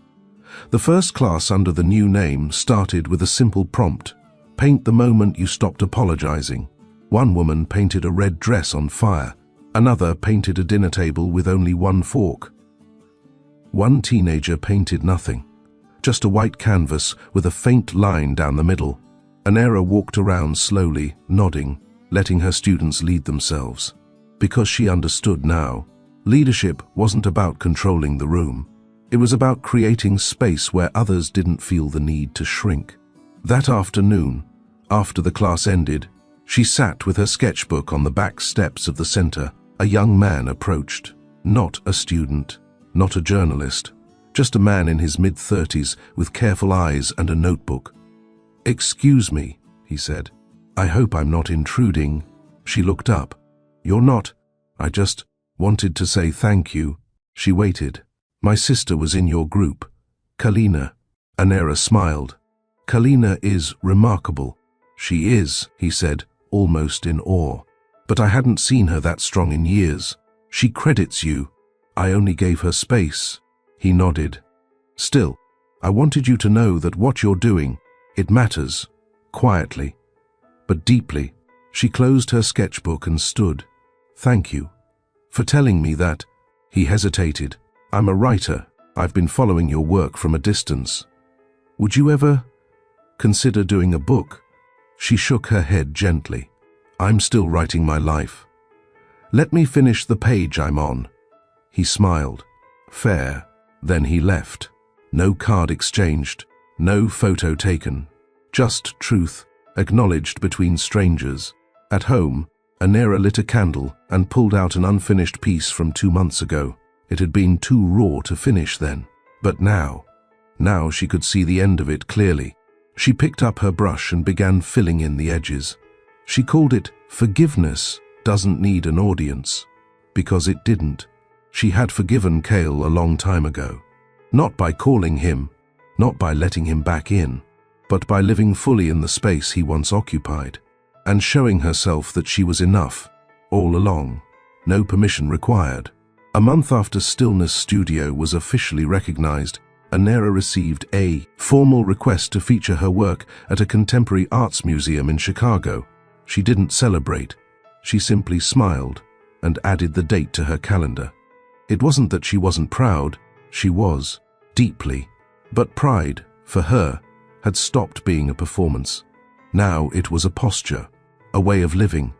The first class under the new name started with a simple prompt: Paint the moment you stopped apologizing. One woman painted a red dress on fire. Another painted a dinner table with only one fork. One teenager painted nothing, just a white canvas with a faint line down the middle. Anera walked around slowly, nodding, letting her students lead themselves. Because she understood now, leadership wasn't about controlling the room. It was about creating space where others didn't feel the need to shrink. That afternoon, after the class ended, she sat with her sketchbook on the back steps of the center. A young man approached. Not a student, not a journalist, just a man in his mid-30s with careful eyes and a notebook. "Excuse me," he said. "I hope I'm not intruding." She looked up. "You're not. I just wanted to say thank you." She waited. "My sister was in your group. Kalina." Anera smiled. "Kalina is remarkable." "She is," he said, almost in awe. "But I hadn't seen her that strong in years. She credits you. I only gave her space." He nodded. "Still, I wanted you to know that what you're doing, it matters, quietly, but deeply." She closed her sketchbook and stood. "Thank you for telling me that." He hesitated. "I'm a writer. I've been following your work from a distance. Would you ever consider doing a book?" She shook her head gently. "I'm still writing my life. Let me finish the page I'm on." He smiled. "Fair." Then he left. No card exchanged, no photo taken. Just truth, acknowledged between strangers. At home, Anera lit a candle and pulled out an unfinished piece from 2 months ago. It had been too raw to finish then. But now she could see the end of it clearly. She picked up her brush and began filling in the edges. She called it "Forgiveness Doesn't Need an Audience," because it didn't. She had forgiven Cale a long time ago. Not by calling him, not by letting him back in, but by living fully in the space he once occupied, and showing herself that she was enough, all along, no permission required. A month after Stillness Studio was officially recognized, Anera received a formal request to feature her work at a contemporary arts museum in Chicago. She didn't celebrate. She simply smiled and added the date to her calendar. It wasn't that she wasn't proud. She was, deeply. But pride, for her, had stopped being a performance. Now it was a posture, a way of living,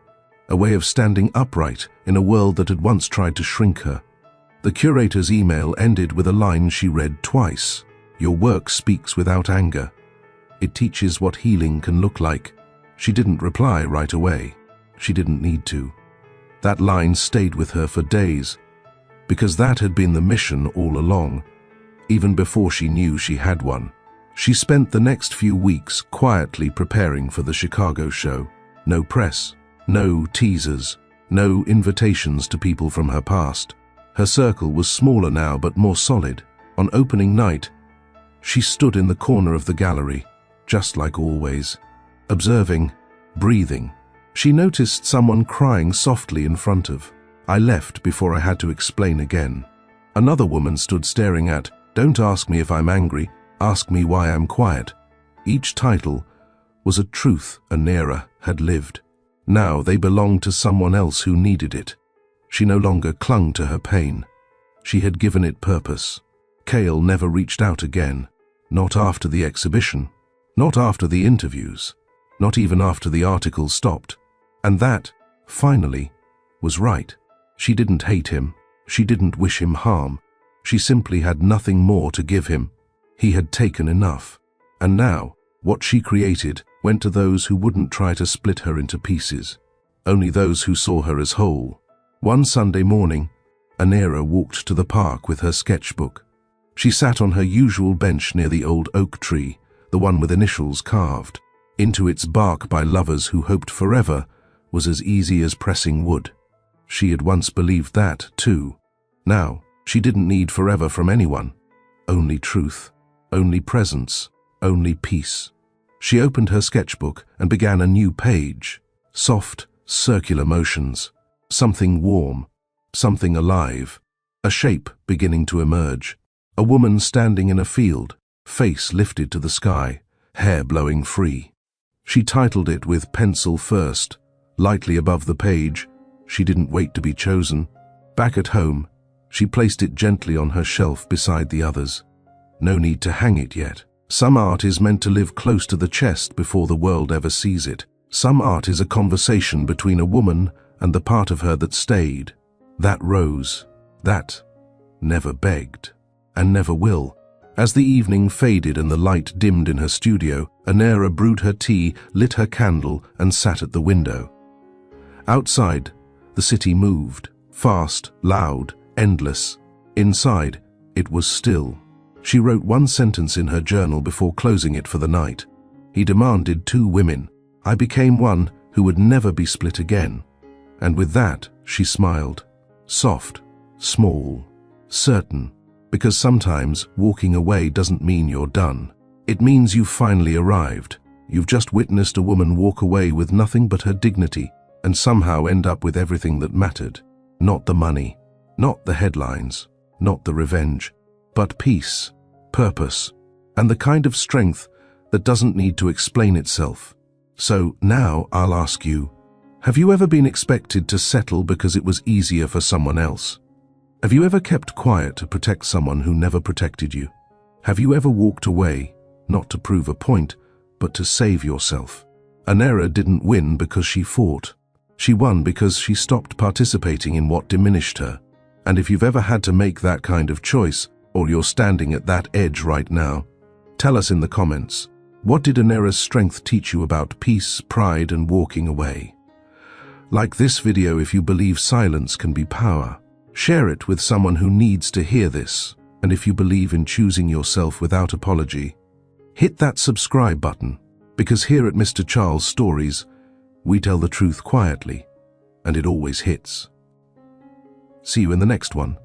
a way of standing upright in a world that had once tried to shrink her. The curator's email ended with a line she read twice. "Your work speaks without anger. It teaches what healing can look like." She didn't reply right away. She didn't need to. That line stayed with her for days, because that had been the mission all along, even before she knew she had one. She spent the next few weeks quietly preparing for the Chicago show. No press, no teasers, no invitations to people from her past. Her circle was smaller now but more solid. On opening night, she stood in the corner of the gallery, just like always, observing, breathing. She noticed someone crying softly in front of. I left before I had to explain again. Another woman stood staring at, "Don't ask me if I'm angry, ask me why I'm quiet." Each title was a truth Anera had lived. Now they belonged to someone else who needed it. She no longer clung to her pain. She had given it purpose. Cale never reached out again. Not after the exhibition. Not after the interviews. Not even after the articles stopped. And that, finally, was right. She didn't hate him. She didn't wish him harm. She simply had nothing more to give him. He had taken enough. And now, what she created went to those who wouldn't try to split her into pieces. Only those who saw her as whole. One Sunday morning, Anera walked to the park with her sketchbook. She sat on her usual bench near the old oak tree, the one with initials carved into its bark by lovers who hoped forever was as easy as pressing wood. She had once believed that, too. Now, she didn't need forever from anyone. Only truth, only presence, only peace. She opened her sketchbook and began a new page. Soft, circular motions. Something warm, something alive. A shape beginning to emerge. A woman standing in a field, face lifted to the sky, hair blowing free. She titled it with pencil first, lightly above the page. She didn't wait to be chosen. Back at home, she placed it gently on her shelf beside the others. No need to hang it yet. Some art is meant to live close to the chest before the world ever sees it. Some art is a conversation between a woman and the part of her that stayed, that rose, that never begged, and never will. As the evening faded and the light dimmed in her studio, Anera brewed her tea, lit her candle, and sat at the window. Outside, the city moved, fast, loud, endless. Inside, it was still. She wrote one sentence in her journal before closing it for the night. He demanded 2 women. I became one who would never be split again. And with that, she smiled. Soft, small, certain. Because sometimes walking away doesn't mean you're done. It means you've finally arrived. You've just witnessed a woman walk away with nothing but her dignity and somehow end up with everything that mattered. Not the money, not the headlines, not the revenge, but peace, purpose, and the kind of strength that doesn't need to explain itself. So now I'll ask you, have you ever been expected to settle because it was easier for someone else? Have you ever kept quiet to protect someone who never protected you? Have you ever walked away, not to prove a point, but to save yourself? Anera didn't win because she fought. She won because she stopped participating in what diminished her. And if you've ever had to make that kind of choice, or you're standing at that edge right now, tell us in the comments. What did Anera's strength teach you about peace, pride, and walking away? Like this video if you believe silence can be power. Share it with someone who needs to hear this. And if you believe in choosing yourself without apology, hit that subscribe button, because here at Mr. Charles Stories, we tell the truth quietly, and it always hits. See you in the next one.